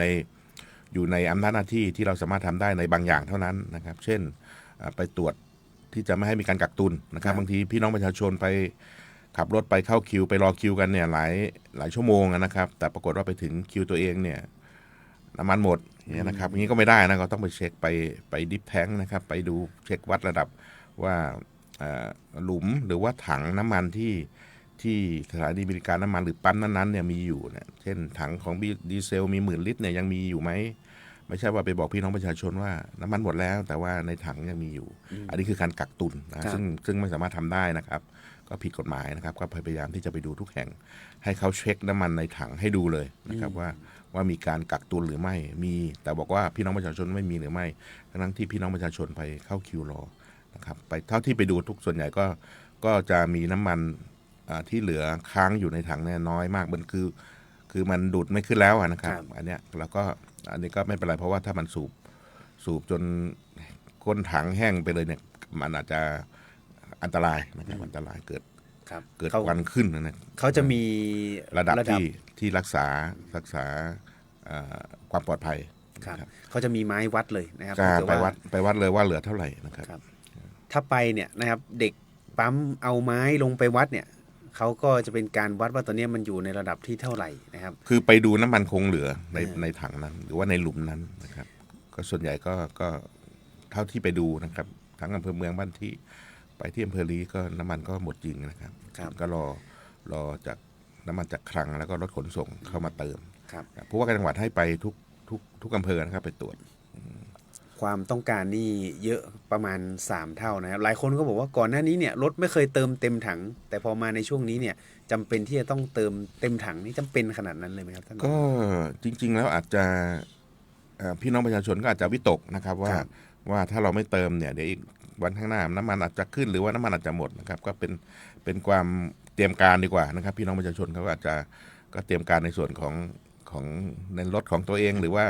ในอำนาจหน้าที่ที่เราสามารถทำได้ในบางอย่างเท่านั้นนะครับเช่นไปตรวจที่จะไม่ให้มีการกักตุนนะครับบางทีพี่น้องประชาชนไปขับรถไปเข้าคิวไปรอคิวกันเนี่ยหลายชั่วโมงนะครับแต่ปรากฏว่าไปถึงคิวตัวเองเนี่ยน้ำมันหมดเนี่ยนะครับอย่างนี้ก็ไม่ได้นะก็ต้องไปเช็คไปดิฟแท้งนะครับไปดูเช็ควัดระดับว่าหลุมหรือว่าถังน้ำมันที่สถานีบริการน้ำมันหรือปั๊มนั้นๆเนี่ยมีอยู่เนี่ยเช่นถังของดีเซลมี10,000 ลิตรเนี่ยยังมีอยู่ไหมไม่ใช่ว่าไปบอกพี่น้องประชาชนว่าน้ำมันหมดแล้วแต่ว่าในถังยังมีอยู่อันนี้คือการกักตุนนะซึ่งไม่สามารถทำได้นะครับก็ผิดกฎหมายนะครับก็พยายามที่จะไปดูทุกแห่งให้เขาเช็คน้ำมันในถังให้ดูเลยนะครับว่ามีการกักตุนหรือไม่มีแต่บอกว่าพี่น้องประชาชนไม่มีหรือไม่ทั้งที่พี่น้องประชาชนไปเข้าคิวรอนะครับไปเท่าที่ไปดูทุกส่วนใหญ่ก็จะมีน้ำมันที่เหลือค้างอยู่ในถังเนี่ยน้อยมากมันคือมันดูดไม่ขึ้นแล้วนะครับอันเนี้ยแล้วก็อันนี้ก็ไม่เป็นไรเพราะว่าถ้ามันสูบจนก้นถังแห้งไปเลยเนี่ยมันอาจจะอันตรายนะครับอันตรายเกิดควันขึ้นนะเขาจะมีระดับที่รักษาความปลอดภัยเขาจะมีไม้วัดเลยนะครับไปวัดเลยว่าเหลือเท่าไหร่นะครับถ้าไปเนี่ยนะครับเด็กปั๊มเอาไม้ลงไปวัดเนี่ยเขาก็จะเป็นการวัดว่าตอนนี้มันอยู่ในระดับที่เท่าไหร่นะครับคือไปดูน้ำมันคงเหลือในถังนั้นหรือว่าในหลุมนั้นนะครับก็ส่วนใหญ่ก็เท่าที่ไปดูนะครับทั้งอำเภอเมืองบ้านที่ไปที่อำเภอลีก็น้ำมันก็หมดจริงนะครับก็รอจากน้ำมันจากคลังแล้วก็รถขนส่งเข้ามาเติมผู้ว่าการจังหวัดให้ไปทุกอำเภอนะครับไปตรวจ ความต้องการนี่เยอะประมาณ3เท่านะครับหลายคนก็บอกว่าก่อนหน้านี้เนี่ยรถไม่เคยเติมเต็มถังแต่พอมาในช่วงนี้เนี่ยจำเป็นที่จะต้องเติมเต็มถังนี่จำเป็นขนาดนั้นเลยไหมครับท่าน ก็จริง ๆ แล้วอาจจะพี่น้องประชาชนก็อาจจะวิตกนะครับว่าถ้าเราไม่เติมเนี่ยเดี๋ยวอีกวันข้างหน้าน้ำมันอาจจะขึ้นหรือว่าน้ำมันอาจจะหมดนะครับก็เป็นความเตรียมการดีกว่านะครับพี่น้องประชาชนเขาก็อาจจะก็เตรียมการในส่วนของในรถของตัวเองหรือว่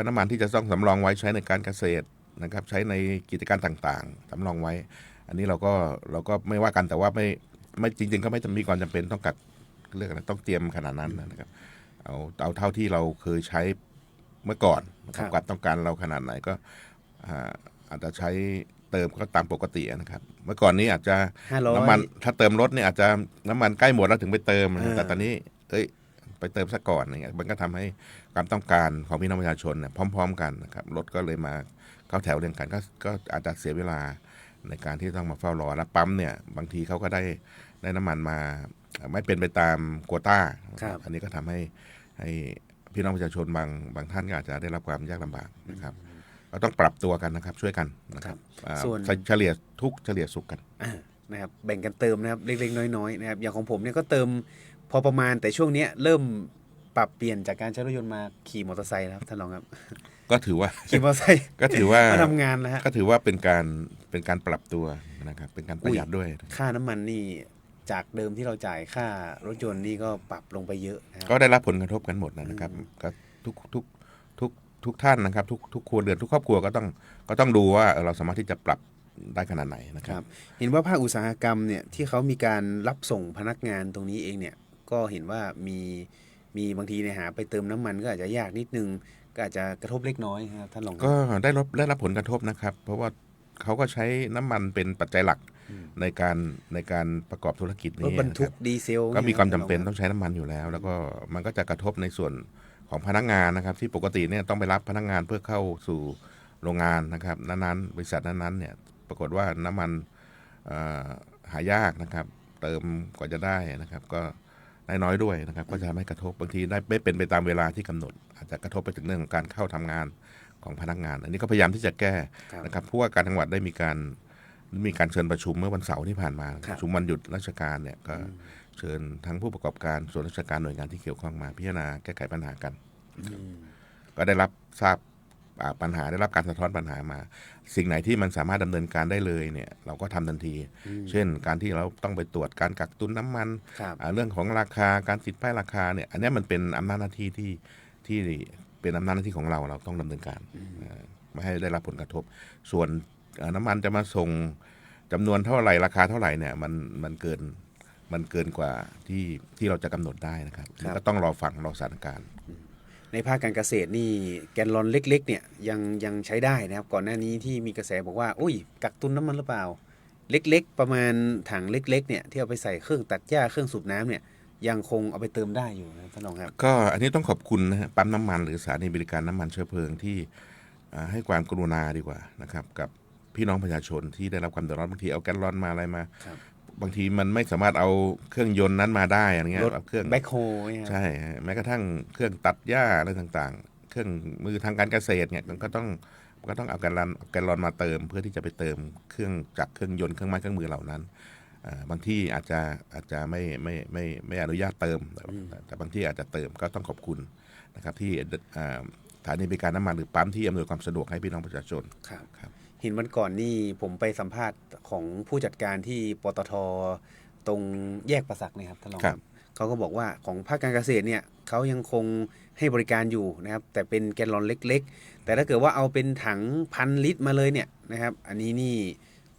าน้ำมันที่จะต้องสำรองไว้ใช้ในการเกษตรนะครับใช้ในกิจการต่างๆสำรองไว้ อันนี้เราก็ไม่ว่ากันแต่ว่าไม่จริงๆก็ไม่มีความจำเป็นต้องกัดเรื่องอะไรต้องเตรียมขนาดนั้นนะครับเอาเท่าที่เราเคยใช้เมื่อก่อนนะครับความต้องการเราขนาดไหนก็อาจจะใช้เติมก็ตามปกตินะครับเมื่อก่อนนี้อาจจะน้ำมันถ้าเติมรถเนี่ยอาจจะน้ำมันใกล้หมดแล้วถึงไปเติมแต่ตอนนี้ไปเติมซะก่อนอย่างเงี้ยมันก็ทำให้ความต้องการของพี่น้องประชาชนเนี่ยพร้อมๆกันนะครับรถก็เลยมาเข้าแถวเรียงกันก็อาจจะเสียเวลาในการที่ต้องมาเฝ้ารอแล้วปั๊มเนี่ยบางทีเขาก็ได้น้ำมันมาไม่เป็นไปตามโควต้าอันนี้ก็ทำให้พี่น้องประชาชนบางท่านก็อาจจะได้รับความยากลำบากนะครับเราต้องปรับตัวกันนะครับช่วยกันนะครับส่วนเฉลี่ยทุกเฉลี่ยสุขกันนะครับแบ่งกันเติมนะครับเล็กๆน้อยๆนะครับอย่างของผมเนี่ยก็เติมพอประมาณแต่ช่วงนี้เริ่มปรับเปลี่ยนจากการใช้รถยนต์มาขี่มอเตอร์ไซค์แล้วท่านรองครับก็ถือว่าขี่มอเตอร์ไซค์ก็ถือว่าทำงานแล้วฮะก็ถือว่าเป็นการปรับตัวนะครับเป็นการประหยัดด้วยค่าน้ำมันนี่จากเดิมที่เราจ่ายค่ารถยนต์นี่ก็ปรับลงไปเยอะก็ได้รับผลกระทบกันหมดนะครับก็ทุกท่านนะครับทุกครัวเรือนทุกครอบครัวก็ต้องดูว่าเราสามารถที่จะปรับได้ขนาดไหนนะครับเห็นว่าภาคอุตสาหกรรมเนี่ยที่เขามีการรับส่งพนักงานตรงนี้เองเนี่ยก็เห็นว่ามีบางทีเนี่ยหาไปเติมน้ำมันก็อาจจะยากนิดนึงก็อาจจะกระทบเล็กน้อยครับท่านรองก็ได้รับผลกระทบนะครับเพราะว่าเขาก็ใช้น้ำมันเป็นปัจจัยหลักในการประกอบธุรกิจนี้บรรทุกดีเซลก็มีความจำเป็นต้องใช้น้ำมันอยู่แล้วแล้วก็มันก็จะกระทบในส่วนของพนักงานนะครับที่ปกติเนี่ยต้องไปรับพนักงานเพื่อเข้าสู่โรงงานนะครับนั้นๆบริษัทนั้นๆเนี่ยปรากฏว่าน้ำมันหายากนะครับเติมกว่าจะได้นะครับก็ได้น้อยด้วยนะครับก็จะไม่กระทบบางทีได้ไม่เป็นไปตามเวลาที่กำหนดอาจจะกระทบไปถึงเรื่องของการเข้าทำงานของพนักงานอันนี้ก็พยายามที่จะแก้นะครับผู้ว่าการจังหวัดได้มีการเชิญประชุมเมื่อวันเสาร์ที่ผ่านมาประชุมวันหยุดราชการเนี่ยก็เชิญทั้งผู้ประกอบการส่วนราชการหน่วยงานที่เกี่ยวข้องมาพิจารณาแก้ไขปัญหากันก็ได้รับทราบปัญหาได้รับการสะท้อนปัญหามาสิ่งไหนที่มันสามารถดำเนินการได้เลยเนี่ยเราก็ทำทันทีเช่นการที่เราต้องไปตรวจการกักตุนน้ำมันเรื่องของราคาการติดป้ายราคาเนี่ยอันนี้มันเป็นอำนาจหน้าที่ที่เป็นอำนาจหน้าที่ของเราต้องดำเนินการไม่ให้ได้รับผลกระทบส่วนน้ำมันจะมาส่งจำนวนเท่าไหร่ราคาเท่าไหร่เนี่ยมันเกินกว่าที่เราจะกำหนดได้นะครับก็ต้องรอฟังรอสถานการณ์ในภาคการเกษตรนี่แกนลอนเล็กๆเนี่ยยังใช้ได้นะครับก่อนหน้านี้ที่มีกระแสบอกว่าอุ้ยกักตุนน้ำมันหรือเปล่าเล็กๆประมาณถังเล็กๆเนี่ยที่เอาไปใส่เครื่องตัดหญ้าเครื่องสูบน้ำเนี่ยยังคงเอาไปเติมได้อยู่นะท่านรองครับก็อันนี้ต้องขอบคุณนะฮะปั๊มน้ำมันหรือสถานีบริการน้ำมันเชื้อเพลิงที่ให้ความกรุณาดีกว่านะครับกับพี่น้องประชาชนที่ได้รับความเดือดร้อนบางทีเอาแกนลอนมาอะไรมาบางทีมันไม่สามารถเอาเครื่องยนต์นั้นมาได้อะไรเงี้ยเครื่องแบ็คโฮใช่แม้กระทั่งเครื่องตัดหญ้าอะไรต่างๆเครื่องมือทางการเกษตรเนี่ยมันก็ต้องเอาแกนลอนมาเติมเพื่อที่จะไปเติมเครื่องจักรเครื่องยนต์เครื่องไม้เครื่องมือเหล่านั้นบางที่อาจจะไม่อนุญาตเติมแต่บางที่อาจจะเติมก็ต้องขอบคุณนะครับที่สถานีบริการน้ำมันหรือปั๊มที่อำนวยความสะดวกให้พี่น้องประชาชนครับเห็นวันก่อนนี่ผมไปสัมภาษณ์ของผู้จัดการที่ปตท.ตรงแยกประสักนะครับท่านรองเขาก็บอกว่าของภาคการเกษตรเนี่ยเขายังคงให้บริการอยู่นะครับแต่เป็นแกนลอนเล็กๆแต่ถ้าเกิดว่าเอาเป็นถัง1,000 ลิตรมาเลยเนี่ยนะครับอันนี้นี่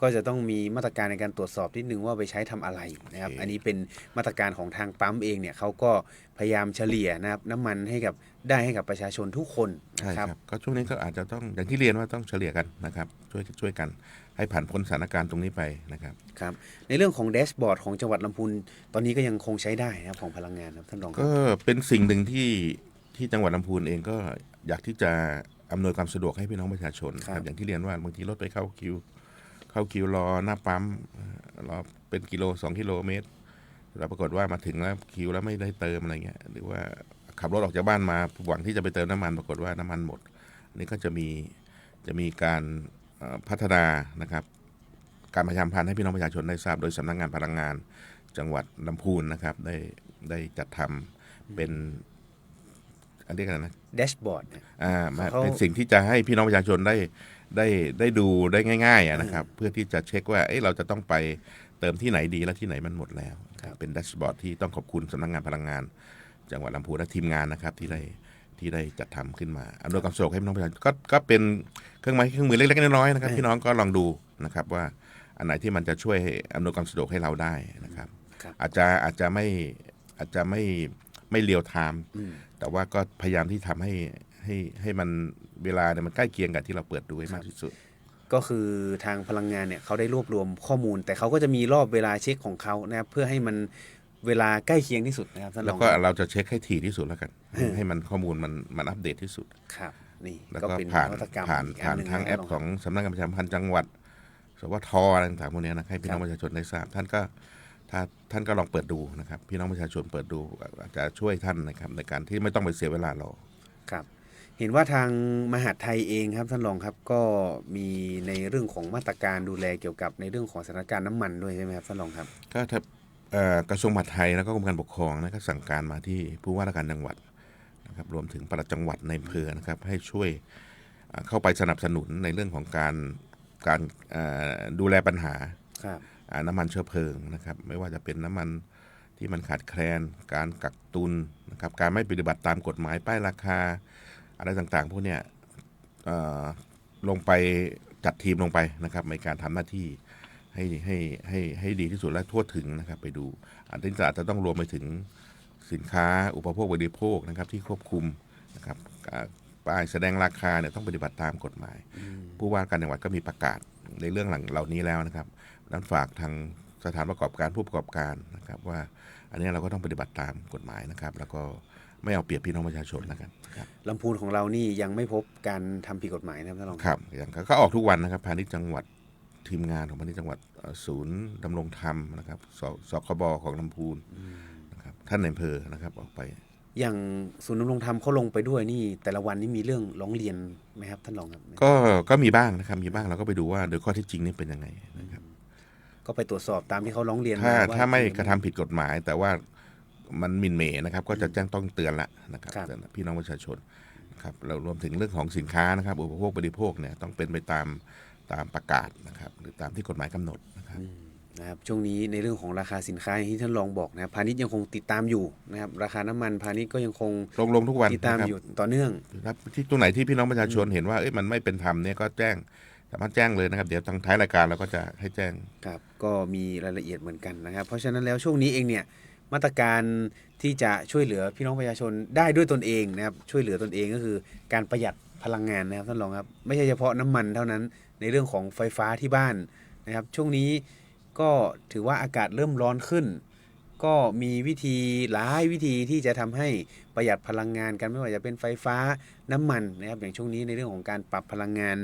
ก็จะต้องมีมาตรการในการตรวจสอบนิดนึงว่าไปใช้ทำอะไรนะครับอันนี้เป็นมาตรการของทางปั๊มเองเนี่ยเขาก็พยายามเฉลี่ยนะครับน้ำมันให้กับประชาชนทุกคนนะครับก็ช่วงนี้ก็อาจจะต้องอย่างที่เรียนว่าต้องเฉลี่ยกันนะครับช่วยกันให้ผ่านพ้นสถานการณ์ตรงนี้ไปนะครับครับในเรื่องของแดชบอร์ดของจังหวัดลำพูนตอนนี้ก็ยังคงใช้ได้นะครับของพลังงานครับท่านรองก็เป็นสิ่งหนึ่งที่จังหวัดลำพูนเองก็อยากที่จะอำนวยความสะดวกให้พี่น้องประชาชนครับอย่างที่เรียนว่าบางทีรถไปเข้าคิวรอหน้าปั๊มรอเป็นกิโล2 กิโลเมตรแล้วปรากฏว่ามาถึงแล้วคิวแล้วไม่ได้เติมอะไรเงี้ยหรือว่าขับรถออกจากบ้านมาหวังที่จะไปเติมน้ำมันปรากฏว่าน้ำมันหมดอันนี้ก็จะ จะมีการพัฒนานะครับการประชาสัมพันธ์ให้พี่น้องประชาชนได้ทราบโดยสำนักงานพลังงานจังหวัดลำพูนนะครับได้จัดทำเป็นอันนี้กันนะ แดชบอร์ด เป็นสิ่งที่จะให้พี่น้องประชาชนได้ดูได้ง่ายๆนะครับเพื่อที่จะเช็คว่าเราจะต้องไปเติมที่ไหนดีและที่ไหนมันหมดแล้วเป็นแดชบอร์ดที่ต้องขอบคุณสำนักงานพลังงานจังหวัดลำพูนและทีมงานนะครับที่ได้จัดทำขึ้นมาอำนวยความสะดวกให้พี่น้องประชาชนก็เป็นเครื่องมือเล็กๆน้อยๆนะครับพี่น้องก็ลองดูนะครับว่าอันไหนที่มันจะช่วยอำนวยความสะดวกให้เราได้นะครับอาจจะไม่เรียวไทม์แต่ว่าก็พยายามที่ทำให้มันเวลาเนี่ยมันใกล้เคียงกับที่เราเปิดดูให้มากที่สุดก็คือทางพลังงานเนี่ยเขาได้รวบรวมข้อมูลแต่เขาก็จะมีรอบเวลาเช็คของเขานะครับเพื่อให้มันเวลาใกล้เคียงที่สุดนะครับท่านรองแล้วก็เราจะเช็คให้ถี่ที่สุดแล้วกันให้มันข้อมูลมันอัปเดตที่สุดครับนี่แล้วก็ผ่านทางแอปของสำนักงานประชาสัมพันธ์จังหวัดสวทอะไรต่างๆพวกนี้นะให้พี่น้องประชาชนได้ทราบท่านก็ลองเปิดดูนะครับพี่น้องประชาชนเปิดดูอาจจะช่วยท่านนะครับในการที่ไม่ต้องไปเสียเวลารอครับเห็นว่าทางมหาดไทยเองครับท่านรองครับก็มีในเรื่องของมาตรการดูแลเกี่ยวกับในเรื่องของสถานการณ์น้ำมันด้วยใช่ไหมครับท่านรองครับก็กระทรวงมหาดไทยแล้วก็กรมการปกครองนะครับสั่งการมาที่ผู้ว่าราชการจังหวัดนะครับรวมถึงปลัดจังหวัดในอำเภอนะครับให้ช่วยเข้าไปสนับสนุนในเรื่องของการดูแลปัญหาน้ำมันเชื้อเพลิงนะครับไม่ว่าจะเป็นน้ำมันที่มันขาดแคลนการกักตุนนะครับการไม่ปฏิบัติตามกฎหมายป้ายราคาอะไรต่างๆพวกเนี้ยลงไปจัดทีมลงไปนะครับในการทำหน้าที่ให้ดีที่สุดและทั่วถึงนะครับไปดูอันนี้อาจจะต้องรวมไปถึงสินค้าอุปโภคบริโภคนะครับที่ควบคุมนะครับป้ายแสดงราคาเนี่ยต้องปฏิบัติตามกฎหมายผู้ว่าการจังหวัดก็มีประกาศในเรื่องเหล่านี้แล้วนะครับนั้นฝากทางสถานประกอบการผู้ประกอบการนะครับว่าอันนี้เราก็ต้องปฏิบัติตามกฎหมายนะครับแล้วก็ไม่เอาเปรียบพี่น้องประชาชนแล้วกันลำพูนของเรานี่ยังไม่พบการทำผิดกฎหมายนะครับท่านรองครับอย่างก็ออกทุกวันนะครับพาณิชย์จังหวัดทีมงานของพาณิชย์จังหวัดศูนย์ดำรงธรรมนะครับสคบของลำพูนนะครับท่านในอำเภอนะครับออกไปอย่างศูนย์ดำรงธรรมเขาลงไปด้วยนี่แต่ละวันนี่มีเรื่องร้องเรียนไหมครับท่านรองครับก็มีบ้างนะครับมีบ้างเราก็ไปดูว่าโดยข้อเท็จจริงนี่เป็นยังไงนะครับก็ไปตรวจสอบตามที่เขาร้องเรียนถ้าไม่กระทำผิดกฎหมายแต่ว่ามันหมิ่นเหม่นะครับก็จะแจ้งต้องเตือนละนะครับเตือนพี่น้องประชาชนครับเรารวมถึงเรื่องของสินค้านะครับอุปโภคบริโภคเนี่ยต้องเป็นไปตามประกาศนะครับหรือตามที่กฎหมายกำหนดนะครับช่วงนี้ในเรื่องของราคาสินค้าที่ท่านรองบอกนะพาณิชย์ยังคงติดตามอยู่นะครับราคาน้ำมันพาณิชย์ก็ยังคงลงทุกวันติดตามอยู่ต่อเนื่องครับที่ตรงไหนที่พี่น้องประชาชนเห็นว่ามันไม่เป็นธรรมเนี่ยก็สามารถแจ้งเลยนะครับเดี๋ยวทางท้ายรายการเราก็จะให้แจ้งครับก็มีรายละเอียดเหมือนกันนะครับเพราะฉะนั้นแล้วช่วงนี้เองเนี่ยมาตรการที่จะช่วยเหลือพี่น้องประชาชนได้ด้วยตนเองนะครับช่วยเหลือตนเองก็คือการประหยัดพลังงานนะครับท่านรองครับไม่ใช่เฉพาะน้ำมันเท่านั้นในเรื่องของไฟฟ้าที่บ้านนะครับช่วงนี้ก็ถือว่าอากาศเริ่มร้อนขึ้นก็มีหลายวิธีที่จะทำให้ประหยัดพลังงานกันไม่ว่าจะเป็นไฟฟ้าน้ำมันนะครับอย่างช่วงนี้ในเรื่องของการปรับพลังงาน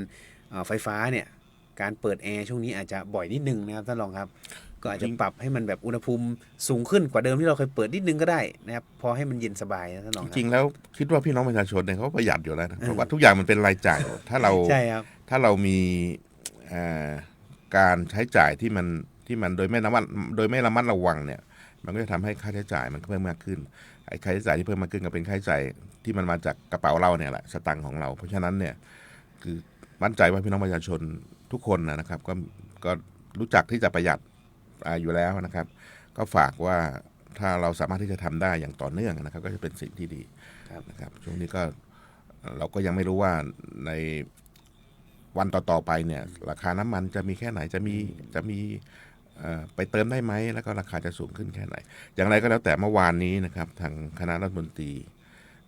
ไฟฟ้าเนี่ยการเปิดแอร์ช่วงนี้อาจจะบ่อยนิดนึงนะครับท่านรองครับก็อาจจะปรับให้มันแบบอุณหภูมิสูงขึ้นกว่าเดิมที่เราเคยเปิดนิดนึงก็ได้นะครับพอให้มันเย็นสบายนะท่านรองจริงๆแล้วคิดว่าพี่น้องประชาชนเนี่ยเขาประหยัดอยู่แล้วนะเพราะว่าทุกอย่างมันเป็นรายจ่ายถ้าเราใช่ครับถ้าเรามีการใช้จ่ายที่มันโดยไม่ระมัดระวังเนี่ยมันก็จะทำให้ค่าใช้จ่ายมันเพิ่มมากขึ้นไอ้ค่าใช้จ่ายที่เพิ่มมากขึ้นก็เป็นค่าใช้จ่ายที่มันมาจากกระเป๋าเราเนี่ยแหละสตังค์ของเราเพราะฉะนั้นเนี่ยคือมั่นใจว่าพี่น้องประชาชนทุกคนนะครับก็รู้จักที่จะประหยัดอยู่แล้วนะครับก็ฝากว่าถ้าเราสามารถที่จะทำได้อย่างต่อเนื่องนะครับก็จะเป็นสิ่งที่ดีนะครับช่วงนี้ก็เราก็ยังไม่รู้ว่าในวันต่อไปเนี่ยราคาน้ำมันจะมีแค่ไหนจะมีไปเติมได้ไหมแล้วก็ราคาจะสูงขึ้นแค่ไหนอย่างไรก็แล้วแต่เมื่อวานนี้นะครับทางคณะรัฐมนตรี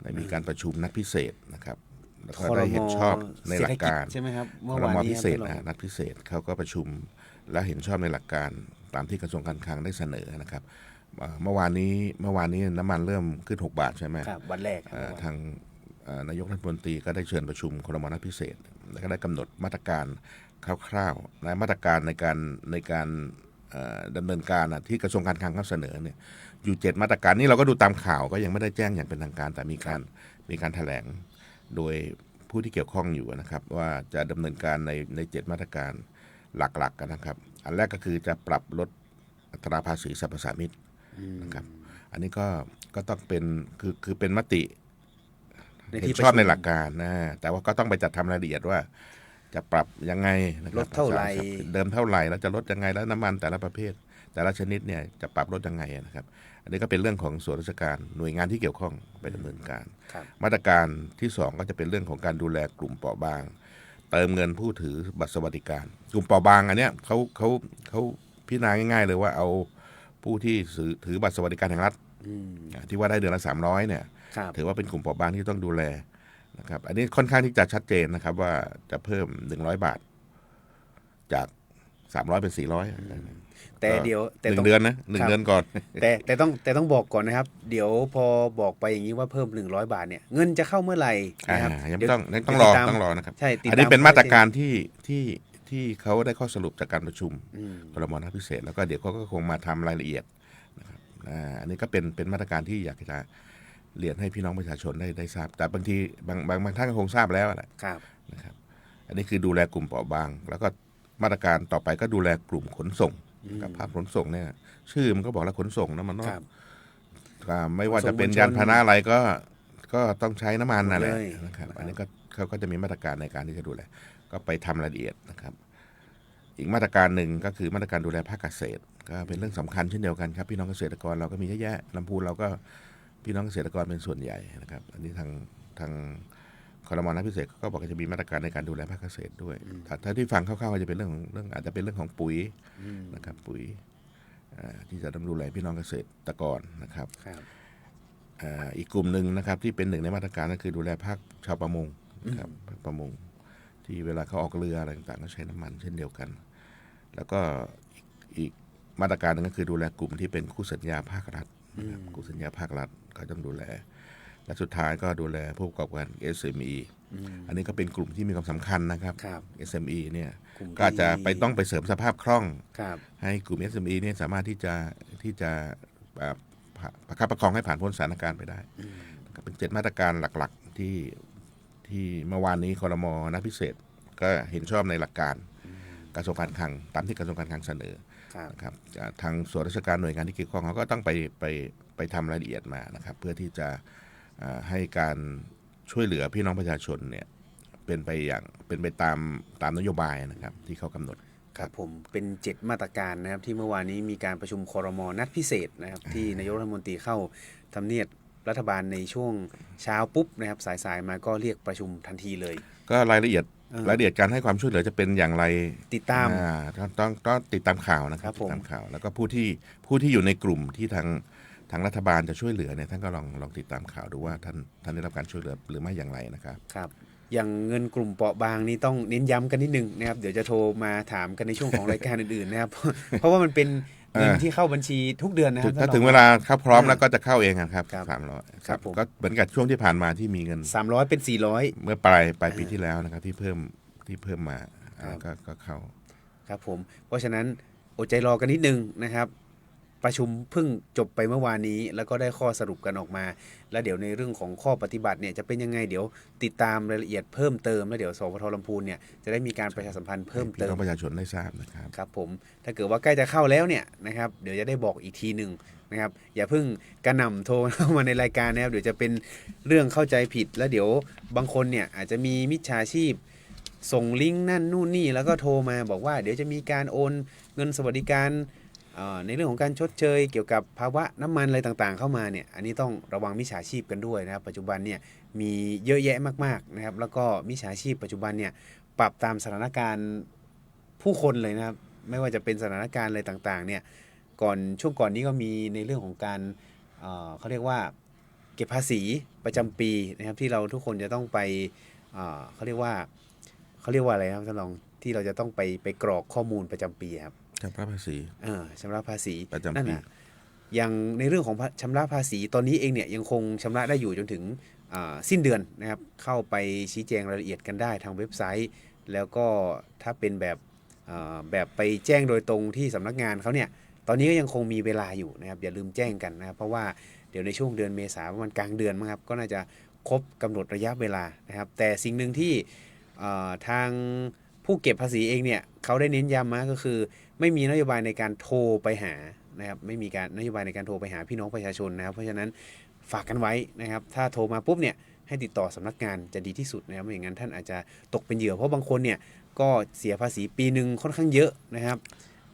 ได้มีการประชุมนัดพิเศษนะครับแล้วก็ได้เห็นชอบในหลักการใช่ไหมครับเมื่อวานนี้พิเศษนัดพิเศษเขาก็ประชุมและเห็นชอบในหลักการตามที่กระทรวงการคลังได้เสนอนะครับเมื่อวานนี้น้ำมันเริ่มขึ้น6 บาทใช่ไหมครับวันแรกทางนายกรัฐมนตรีก็ได้เชิญประชุมครม.นัดพิเศษแล้วก็ได้กำหนดมาตรการคร่าวๆในมาตรการในการดำเนินการที่กระทรวงการคลังเขาเสนอเนี่ยอยู่7มาตรการนี้เราก็ดูตามข่าวก็ยังไม่ได้แจ้งอย่างเป็นทางการแต่มีการแถลงโดย ผู้ที่เกี่ยวข้องอยู่นะครับว่าจะดำเนินการใน7มาตรการหลักๆกันนะครับอันแรกก็คือจะปรับลดอัตราภาษีสรรพสามิตนะครับอันนี้ก็ต้องเป็นคือเป็นมติเห็นชอบในหลักการนะแต่ว่าก็ต้องไปจัดทำรายละเอียดว่าจะปรับยังไงนะครับ ลดเท่าไหร่ เดิมเท่าไหร่แล้วจะลดยังไงแล้วน้ำมันแต่ละประเภท แต่ละชนิดเนี่ยจะปรับลดยังไงนะครับอันนี้ก็เป็นเรื่องของส่วนราชการหน่วยงานที่เกี่ยวข้องไปดำเนินการ มาตรการที่2ก็จะเป็นเรื่องของการดูแลกลุ่มเปราะบางเติมเงินผู้ถือบัตรสวัสดิการกลุ่มเปราะบางอันเนี้ยเขาพิจารณาง่ายๆเลยว่าเอาผู้ที่ถือบัตรสวัสดิการแห่งรัฐที่ว่าได้เดือนละ300เนี่ยถือว่าเป็นกลุ่มเปราะบางที่ต้องดูแลนะครับอันนี้ค่อนข้างที่จะชัดเจนนะครับว่าจะเพิ่ม100บาทจาก300เป็น400แต่เดี๋ยวแต่1 เดือนนะ1 เดือนก่อนแต่ต้องบอกก่อนนะครับเดี๋ยวพอบอกไปอย่างนี้ว่าเพิ่ม100บาทเนี่ยเงินจะเข้าเมื่อไหร่นะครับยังต้องรอนะครับอันนี้เป็นมาตรการที่เขาได้ข้อสรุปจากการประชุมครม.นัดพิเศษแล้วก็เดี๋ยวเขาก็คงมาทำรายละเอียดนะครับอันนี้ก็เป็นมาตรการที่อยากจะเรียนให้พี่น้องประชาชนได้ทราบแต่บางทีบางท่านก็คงทราบแล้วแหละนะครับอันนี้คือดูแลกลุ่มเปราะบางแล้วก็มาตรการต่อไปก็ดูแลกลุ่มขนส่งกับภาคขนส่งเนี่ยชื่อมันก็บอกแล้วขนส่งนะมันต้องไม่ว่าจะเป็นยานพาหนะอะไรก็ต้องใช้น้ำมันนั่นแหละนะครับอันนี้ก็เขาก็จะมีมาตรการในการที่จะดูแลก็ไปทำรายละเอียดนะครับอีกมาตรการหนึ่งก็คือมาตรการดูแลภาคเกษตรก็เป็นเรื่องสำคัญเช่นเดียวกันครับพี่น้องเกษตรกรเราก็มีเยอะแยะลำพูนเราก็พี่น้องเกษตรกรเป็นส่วนใหญ่นะครับอันนี้ทางครม.นัดพิเศษก็บอกว่าจะมีมาตรการในการดูแลภาคเกษตรด้วยถ้าที่ฟังคร่าวๆก็จะเป็นเรื่องอาจจะเป็นเรื่องของปุ๋ยนะครับปุ๋ยที่จะดูแลพี่น้องเกษตรกรนะครับอีกกลุ่มหนึ่งนะครับที่เป็นหนึ่งในมาตรการก็คือดูแลภาคชาวประมงนะครับประมงที่เวลาเขาออกเรืออะไรต่างๆก็ใช้น้ำมันเช่นเดียวกันแล้วก็อีกมาตรการนึงก็คือดูแลกลุ่มที่เป็นคู่สัญญาภาครัฐคู่สัญญาภาครัฐเขาต้องดูแลและสุดท้ายก็ดูแลผู้ประกอบการ SME อันนี้ก็เป็นกลุ่มที่มีความสำคัญนะครับ SME เนี่ยก็จะต้องไปเสริมสภาพคล่องให้กลุ่ม SME เนี่ยสามารถที่จะประคับประคองให้ผ่านพ้นสถานการณ์ไปได้เป็น7มาตรการหลักๆที่เมื่อวานนี้ครม.นัดพิเศษก็เห็นชอบในหลักการกระทรวงการคลังตามที่กระทรวงการคลังเสนอนะครับทางส่วนราชการหน่วยงานที่เกี่ยวข้องเขาก็ต้องไปทำรายละเอียดมานะครับเพื่อที่จะให้การช่วยเหลือพี่น้องประชาชนเนี่ยเป็นไปตามนโยบายนะครับที่เขากำหนดครับผมเป็น7มาตรการนะครับที่เมื่อวานนี้มีการประชุมครม.นัดพิเศษนะครับที่นายกรัฐมนตรีเข้าทำเนียบรัฐบาลในช่วงเช้าปุ๊บนะครับสายๆมาก็เรียกประชุมทันทีเลยก็รายละเอียดการให้ความช่วยเหลือจะเป็นอย่างไรติดตามต้องติดตามข่าวนะครับติดตามข่าวแล้วก็ผู้ที่อยู่ในกลุ่มที่ทางรัฐบาลจะช่วยเหลือเนี่ยท่านก็ลองติดตามข่าวดูว่าท่านได้รับการช่วยเหลือหรือไม่อย่างไรนะครับครับอย่างเงินกลุ่มเปราะบางนี่ต้องเน้นย้ำกันนิดนึงนะครับเดี๋ยวจะโทรมาถามกันในช่วงของรายการอื่นๆนะครับเพราะว่ามันเป็นเงินที่เข้าบัญชีทุกเดือนนะครับถ้าถึงเวลาเข้าพร้อมแล้วก็จะเข้าเองครับ300ครับก็เหมือนกับช่วงที่ผ่านมาที่มีเงิน300เป็น400เมื่อปลายปีที่แล้วนะครับที่เพิ่มมาก็เข้าครับผมเพราะฉะนั้นอดใจรอกันนิดนึงนะครับประชุมเพิ่งจบไปเมื่อวานนี้แล้วก็ได้ข้อสรุปกันออกมาแล้วเดี๋ยวในเรื่องของข้อปฏิบัติเนี่ยจะเป็นยังไงเดี๋ยวติดตามรายละเอียดเพิ่มเติมแล้วเดี๋ยวสพท.ลำพูนเนี่ยจะได้มีการประชาสัมพันธ์เพิ่มเติมให้ประชาชนได้ทราบนะครับครับผมถ้าเกิดว่าใกล้จะเข้าแล้วเนี่ยนะครับเดี๋ยวจะได้บอกอีกทีหนึ่งนะครับอย่าเพิ่งกระหน่ำโทรเข้ามาในรายการนะครับเดี๋ยวจะเป็นเรื่องเข้าใจผิดแล้วเดี๋ยวบางคนเนี่ยอาจจะมีมิจฉาชีพส่งลิงก์นั่นนู่นนี่แล้วก็โทรมาบอกว่าเดี๋ยวจะมีการโอนเงินสวัสดิการในเรื่องของการชดเชยเกี่ยวกับภาวะน้ำมันอะไรต่างๆเข้ามาเนี่ยอันนี้ต้องระวังมิจฉาชีพกันด้วยนะครับปัจจุบันเนี่ยมีเยอะแยะมากๆนะครับแล้วก็มิจฉาชีพปัจจุบันเนี่ยปรับตามสถานการณ์ผู้คนเลยนะครับไม่ว่าจะเป็นสถานการณ์อะไรต่างๆเนี่ยช่วงก่อนนี้ก็มีในเรื่องของการเขาเรียกว่าเก็บภาษีประจำปีนะครับที่เราทุกคนจะต้องไปเขาเรียกว่าอะไรครับท่านรองที่เราจะต้องไปกรอกข้อมูลประจำปีครับชำระภาษีชำระภาษีประจำปีอย่างในเรื่องของชำระภาษีตอนนี้เองเนี่ยยังคงชำระได้อยู่จนถึงสิ้นเดือนนะครับเข้าไปชี้แจงรายละเอียดกันได้ทางเว็บไซต์แล้วก็ถ้าเป็นแบบไปแจ้งโดยตรงที่สำนักงานเขาเนี่ยตอนนี้ก็ยังคงมีเวลาอยู่นะครับอย่าลืมแจ้งกันนะครับเพราะว่าเดี๋ยวในช่วงเดือนเมษายนประมาณกลางเดือนมั้งครับก็น่าจะ ครบกำหนดระยะเวลานะครับแต่สิ่งหนึ่งที่ทางผู้เก็บภาษีเองเนี่ยเขาได้เน้นย้ำมาก็คือไม่มีนโยบายในการโทรไปหานะครับไม่มีการนโยบายในการโทรไปหาพี่น้องประชาชนนะครับเพราะฉะนั้นฝากกันไว้นะครับถ้าโทรมาปุ๊บเนี่ยให้ติดต่อสำนักงานจะดีที่สุดนะครับไม่อย่างนั้นท่านอาจจะตกเป็นเหยื่อเพราะบางคนเนี่ยก็เสียภาษีปีหนึ่งค่อนข้างเยอะนะครับ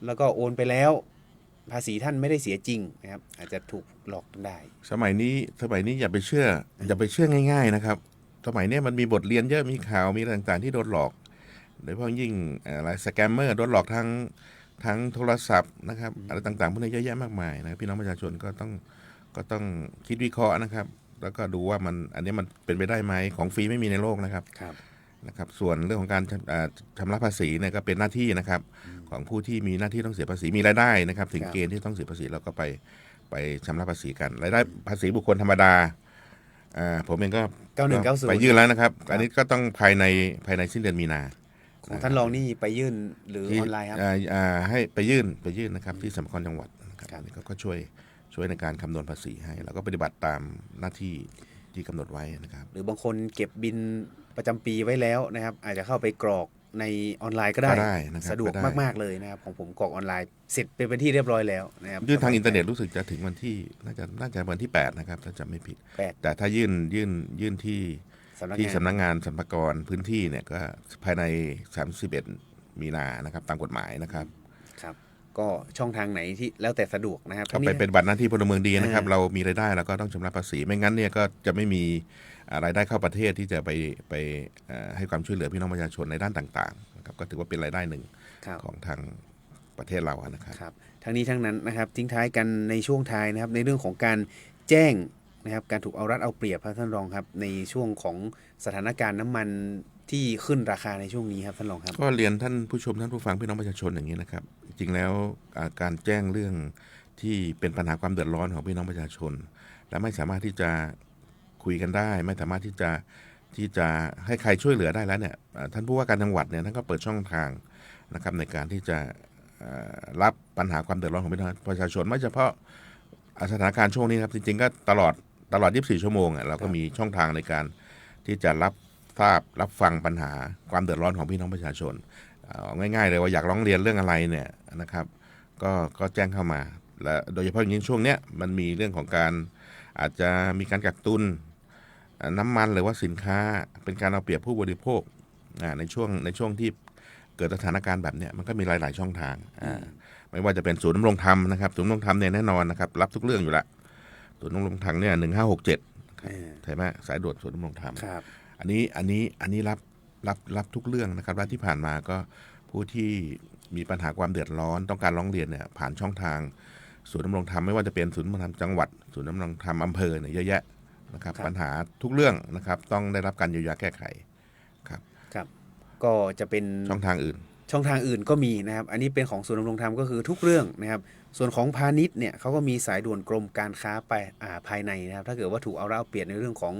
แล้วก็โอนไปแล้วภาษีท่านไม่ได้เสียจริงนะครับอาจจะถูกหลอกได้ สมัยนี้อย่าไปเชื่อง่ายๆนะครับสมัยนี้มันมีบทเรียนเยอะมีข่าวมีอะไรต่างๆที่โดนหลอกโดยเฉพาะยิ่งอะไรสแกมเมอร์โดนหลอกทั้งโทรศัพท์นะครับอะไรต่างๆพวกนี้เยอะแยะมากมายนะพี่น้องประชาชนก็ต้องคิดวิเคราะห์นะครับแล้วก็ดูว่าอันนี้มันเป็นไปได้ไหมของฟรีไม่มีในโลกนะครับนะครับส่วนเรื่องของการชำระภาษีเนี่ยก็เป็นหน้าที่นะครับของผู้ที่มีหน้าที่ต้องเสียภาษีมีรายได้นะครับถึงเกณฑ์ที่ต้องเสียภาษีเราก็ไปชำระภาษีกันรายได้ภาษีบุคคลธรรมดาผมเองก็9190ไปยื่นแล้วนะครับอันนี้ก็ต้องภายในสิ้นเดือนมีนาของท่านรองนี่ไปยื่นหรือออนไลน์ครับให้ไปยื่นนะครับที่สำนักงานจังหวัดนะครับนี่ก็ช่วยในการคำนวณภาษีให้แล้วก็ปฏิบัติตามหน้าที่ที่กำหนดไว้นะครับหรือบางคนเก็บบินประจำปีไว้แล้วนะครับอาจจะเข้าไปกรอกในออนไลน์ก็ได้สะดวกมากๆเลยนะครับของผมกรอกออนไลน์เสร็จเป็นที่เรียบร้อยแล้วนะครับยื่นทางอินเทอร์เน็ตรู้สึกจะถึงวันที่น่าจะวันที่8นะครับถ้าจำไม่ผิดแต่ถ้ายื่นที่สำนักงานสรรพากรพื้นที่เนี่ยก็ภายใน31มีนานะครับตามกฎหมายนะครับครับก็ช่องทางไหนที่แล้วแต่สะดวกนะครับก็เป็นบัตรหน้าที่พลเมืองดีนะครับเรามีรายได้เราก็ต้องชำระภาษีไม่งั้นเนี่ยก็จะไม่มีรายได้เข้าประเทศที่จะไปให้ความช่วยเหลือพี่น้องประชาชนในด้านต่างๆนะครับก็ถือว่าเป็นรายได้หนึ่งของทางประเทศเรานะครับทั้งนี้ทั้งนั้นนะครับทิ้งท้ายกันในช่วงท้ายนะครับในเรื่องของการแจ้งนะครับการถูกเอารัดเอาเปรียบครับท่านรองครับในช่วงของสถานการณ์น้ำมันที่ขึ้นราคาในช่วงนี้ครับท่านรองครับก็เรียนท่านผู้ชมท่านผู้ฟังพี่น้องประชาชนอย่างนี้นะครับจริงๆแล้วการแจ้งเรื่องที่เป็นปัญหาความเดือดร้อนของพี่น้องประชาชนและไม่สามารถที่จะคุยกันได้ไม่สามารถที่จะให้ใครช่วยเหลือได้แล้วเนี่ยท่านผู้ว่าการจังหวัดเนี่ยท่านก็เปิดช่องทางนะครับในการที่จะรับปัญหาความเดือดร้อนของพี่น้องประชาชนไม่เฉพาะสถานการณ์ช่วงนี้ครับจริงๆก็ตลอด24 ชั่วโมงเราก็มีช่องทางในการที่จะรับฟังปัญหาความเดือดร้อนของพี่น้องประชาชนง่ายๆเลยว่าอยากร้องเรียนเรื่องอะไรเนี่ยนะครับก็แจ้งเข้ามาและโดยเฉพาะอย่างยิ่งช่วงเนี้ยมันมีเรื่องของการอาจจะมีการกักตุนน้ำมันหรือว่าสินค้าเป็นการเอาเปรียบผู้บริโภคในช่วงที่เกิดสถานการณ์แบบเนี้ยมันก็มีหลายๆช่องทางไม่ว่าจะเป็นศูนย์ดำรงธรรมนะครับศูนย์ดำรงธรรมเนี่ยแน่นอนนะครับรับทุกเรื่องอยู่แล้วศูนย์ดำรงธรรมเนี่ย1567ใช่ไหมสายด่วนศูนย์ดำรงธรรมอันนี้รับทุกเรื่องนะครับและที่ผ่านมาก็ผู้ที่มีปัญหาความเดือดร้อนต้องการร้องเรียนเนี่ยผ่านช่องทางศูนย์ดำรงธรรมไม่ว่าจะเป็นศูนย์ดำรงธรรมจังหวัดศูนย์ดำรงธรรมอำเภอเนี่ยเยอะแยะนะครับปัญหาทุกเรื่องนะครับต้องได้รับการเยียวยาแก้ไขครับก็จะเป็นช่องทางอื่นก็มีนะครับอันนี้เป็นของศูนย์ดำรงธรรมก็คือทุกเรื่องนะครับส่วนของพาณิชย์เนี่ยเขาก็มีสายด่วนกรมการค้าภายในนะครับถ้าเกิดว่าถูกเอารัดเอาเปรียบในเรื่องของ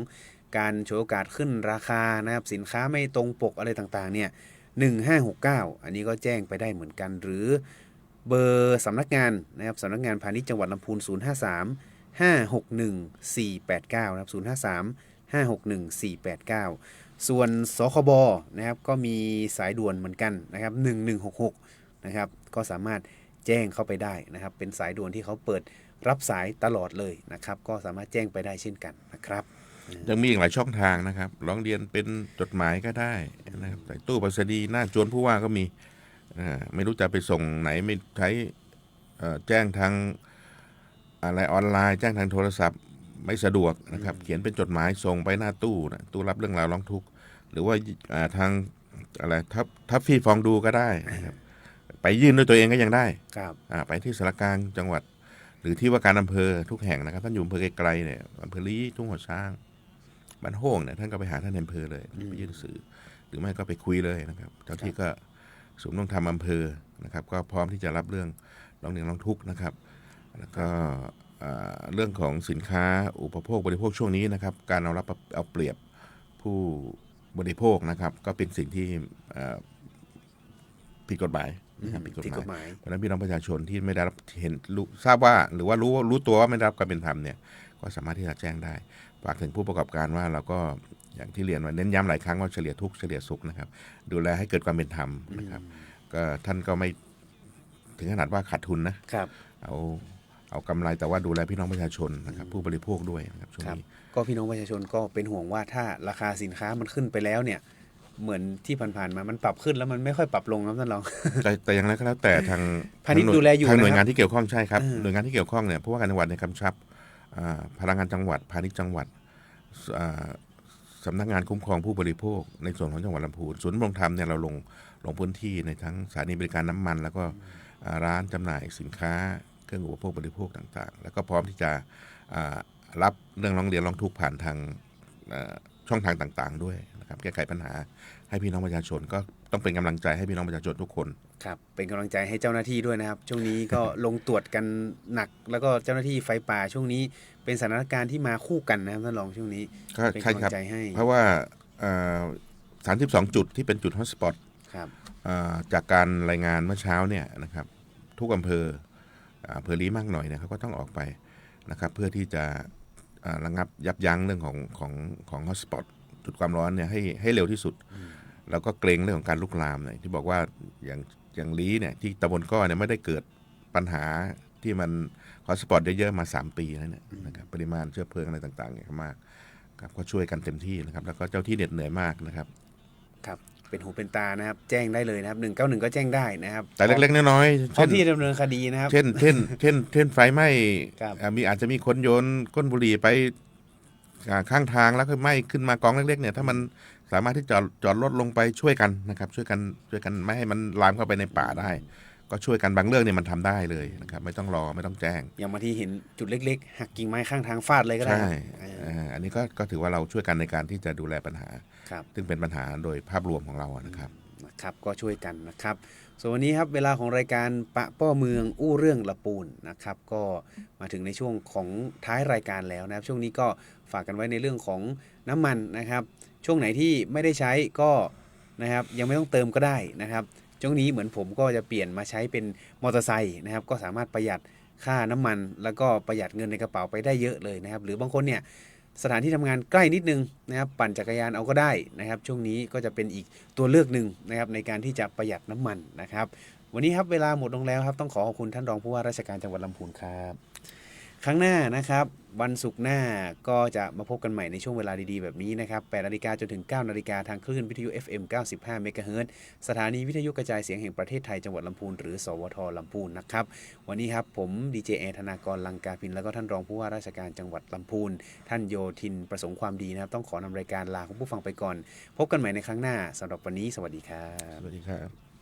การฉวยโอกาสขึ้นราคานะครับสินค้าไม่ตรงปกอะไรต่างๆเนี่ย1569อันนี้ก็แจ้งไปได้เหมือนกันหรือเบอร์สำนักงานนะครับสำนักงานพาณิชย์จังหวัดลำพูน053 561 489นะครับ053 561 489ส่วนสคบนะครับก็มีสายด่วนเหมือนกันนะครับ1166นะครับก็สามารถแจ้งเข้าไปได้นะครับเป็นสายด่วนที่เขาเปิดรับสายตลอดเลยนะครับก็สามารถแจ้งไปได้เช่นกันนะครับยังมีอีกหลายช่องทางนะครับร้องเรียนเป็นจดหมายก็ได้นะครับใส่ตู้ไปรษณีย์หน้าจวนผู้ว่าก็มีไม่รู้จะไปส่งไหนไม่ใช้แจ้งทางอะไรออนไลน์แจ้งทางโทรศัพท์ไม่สะดวกนะครับเขียนเป็นจดหมายส่งไปหน้าตู้รับเรื่องราวร้องทุกข์หรือว่าทางอะไรทับฟี่ฟองดูก็ได้นะครับไปยื่นด้วยตัวเองก็ยังได้ไปที่สารกลางจังหวัดหรือที่ว่าการอำเภอทุกแห่งนะครับท่านอยู่อำเภอไกลๆเนี่ยอำเภอลี้ทุ่งหัวช้างบ้านโฮ่งเนี่ยท่านก็ไปหาท่านในอำเภอเลยไปยื่นสื่อหรือไม่ก็ไปคุยเลยนะครับเจ้าที่ก็ศูนย์ดำรงธรรมอำเภอนะครับก็พร้อมที่จะรับเรื่องร้องเรียนร้องทุกข์นะครับแล้วก็เรื่องของสินค้าอุปโภคบริโภคช่วงนี้นะครับการเอาเปรียบผู้บริโภคนะครับก็เป็นสิ่งที่ผิดกฎหมายผิดกฎหมายเพราะฉะนั้นพี่น้องประชาชนที่ไม่ได้รับเห็นทราบว่าหรือว่ารู้ตัวว่าไม่ได้รับการเป็นธรรมเนี่ยก็สามารถที่จะแจ้งได้ ฝากถึงผู้ประกอบการว่าเราก็อย่างที่เรียนว่าเน้นย้ำหลายครั้งว่าเฉลี่ยทุกข์เฉลี่ยสุขนะครับดูแลให้เกิดความเป็นธรรมนะครับก็ท่านก็ไม่ถึงขนาดว่าขาดทุนนะครับเอากำไรแต่ว่าดูแลพี่น้องประชาชนนะครับผู้บริโภคด้วยนะครับช่วงนี้ ก็พี่น้องประชาชนก็เป็นห่วงว่าถ้าราคาสินค้ามันขึ้นไปแล้วเนี่ยเหมือนที่ผ่านๆมามันปรับขึ้นแล้วมันไม่ค่อยปรับลงครับท่านรอง แต่อย่างไรก็แล้วแต่ทาง พาณิชย์ดูแลอยู่ ทางหน่วย นะครับ งานที่เกี่ยวข้องใช่ครับ อืม หน่วยงานที่เกี่ยวข้องเนี่ยผู้ว่าการจังหวัดในยกำชับพลังงานจังหวัดพาณิชย์จังหวัดสำนักงานคุ้มครองผู้บริโภคในส่วนของจังหวัดลำพูนศูนย์ดำรงธรรมเนี่ยเราลงพื้นที่ในทั้งสถานีบริการน้ำมัน แล้วก็ร้านจำหน่ายสินค้าเครื่องอุปโภคบริโภคต่างๆ แล้วก็พร้อมที่จะรับเรื่องร้องเรียนร้องทุกข์ผ่านทางช่องทางต่างๆด้วยนะครับแก้ไขปัญหาให้พี่น้องประชาชนก็ต้องเป็นกำลังใจให้พี่น้องประชาชนทุกคน ครับเป็นกำลังใจให้เจ้าหน้าที่ด้วยนะครับช่วงนี้ก็ ลงตรวจกันหนักแล้วก็เจ้าหน้าที่ไฟป่าช่วงนี้เป็นสถานการณ์ที่มาคู่กันนะครับท่านรองช่วงนี้ ก็ เป็น ใช่ กำลั ครับ งใจให้ เพราะว่า32 จุดที่เป็นจุดฮอตสปอต ครับ จากการรายงานเมื่อเช้าเนี่ยนะครับทุกอำเภออำเภอลี้มากหน่อยเนี่ยเขาก็ต้องออกไปนะครับเพื่อที่จะระงับยับยั้งเรื่องของฮอตสปอตจุดความร้อนเนี่ยให้เร็วที่สุด แล้วก็เกรงเรื่องของการลุกลามเนี่ยที่บอกว่าอย่างลี้เนี่ยที่ตำบลก้อเนี่ยไม่ได้เกิดปัญหาที่มันฮอตสปอตเยอะๆมา3 ปีแล้วเนี่ยนะครับปริมาณเชื้อเพลิงอะไรต่างๆเนี่ยมากครับก็ช่วยกันเต็มที่นะครับแล้วก็เจ้าที่เหน็ดเหนื่อยมากนะครับ ครับเป็นหูเป็นตานะครับแจ้งได้เลยนะครับ191ก็แจ้งได้นะครับ แต่เล็กๆน้อยๆ พร้อมที่จะดำเนินคดีนะครับ เช่นไฟไหม้ ครับ อาจจะมีคนโยนก้นบุหรี่ไปข้างทางแล้วก็ไหม้ขึ้นมากองเล็กๆเนี่ยถ้ามันสามารถที่จอดรถลงไปช่วยกันนะครับช่วยกันไม่ให้มันลามเข้าไปในป่าได้ ก็ช่วยกันบางเรื่องเนี่ยมันทำได้เลยนะครับไม่ต้องรอไม่ต้องแจ้ง อย่างบางทีเห็นจุดเล็กๆหักกิ่งไม้ข้างทางฟาดเลยก็ได้ ใช่ ครับ อันนี้ก็ถือว่าเราช่วยกันในการที่จะดูแลปัญหา ครับ ซึ่งเป็นปัญหาโดยภาพรวมของเรานะครับ นะครับก็ช่วยกันนะครับส่วนวันนี้ครับเวลาของรายการปะป้อเมืองอู้เรื่องละปูนนะครับก็มาถึงในช่วงของท้ายรายการแล้วนะครับช่วงนี้ก็ฝากกันไว้ในเรื่องของน้ำมันนะครับช่วงไหนที่ไม่ได้ใช้ก็นะครับยังไม่ต้องเติมก็ได้นะครับช่วงนี้เหมือนผมก็จะเปลี่ยนมาใช้เป็นมอเตอร์ไซค์นะครับก็สามารถประหยัดค่าน้ำมัน แล้วก็ประหยัดเงินในกระเป๋าไปได้เยอะเลยนะครับหรือบางคนเนี่ยสถานที่ทำงานใกล้นิดนึงนะครับปั่นจักรยานเอาก็ได้นะครับช่วงนี้ก็จะเป็นอีกตัวเลือกหนึ่งนะครับในการที่จะประหยัดน้ำมันนะครับวันนี้ครับเวลาหมดลงแล้วครับต้องขอบคุณท่านรองผู้ว่าราชการจังหวัดลำพูนครับครั้งหน้านะครับวันศุกร์หน้าก็จะมาพบกันใหม่ในช่วงเวลาดีๆแบบนี้นะครับ8 นาฬิกาจนถึง 9 นาฬิกาทางคลื่นวิทยุ FM 95 เมกะเฮิรตซ์สถานีวิทยุกระจายเสียงแห่งประเทศไทยจังหวัดลำพูนหรือสวทลำพูนนะครับวันนี้ครับผมดีเจแอร์ธนากรลังกาพินแล้วก็ท่านรองผู้ว่าราชการจังหวัดลำพูนท่านโยธินประสงค์ความดีนะครับต้องขอนำรายการลาคุณผู้ฟังไปก่อนพบกันใหม่ในครั้งหน้าสำหรับวันนี้สวัสดีครับ สวัสดีครับ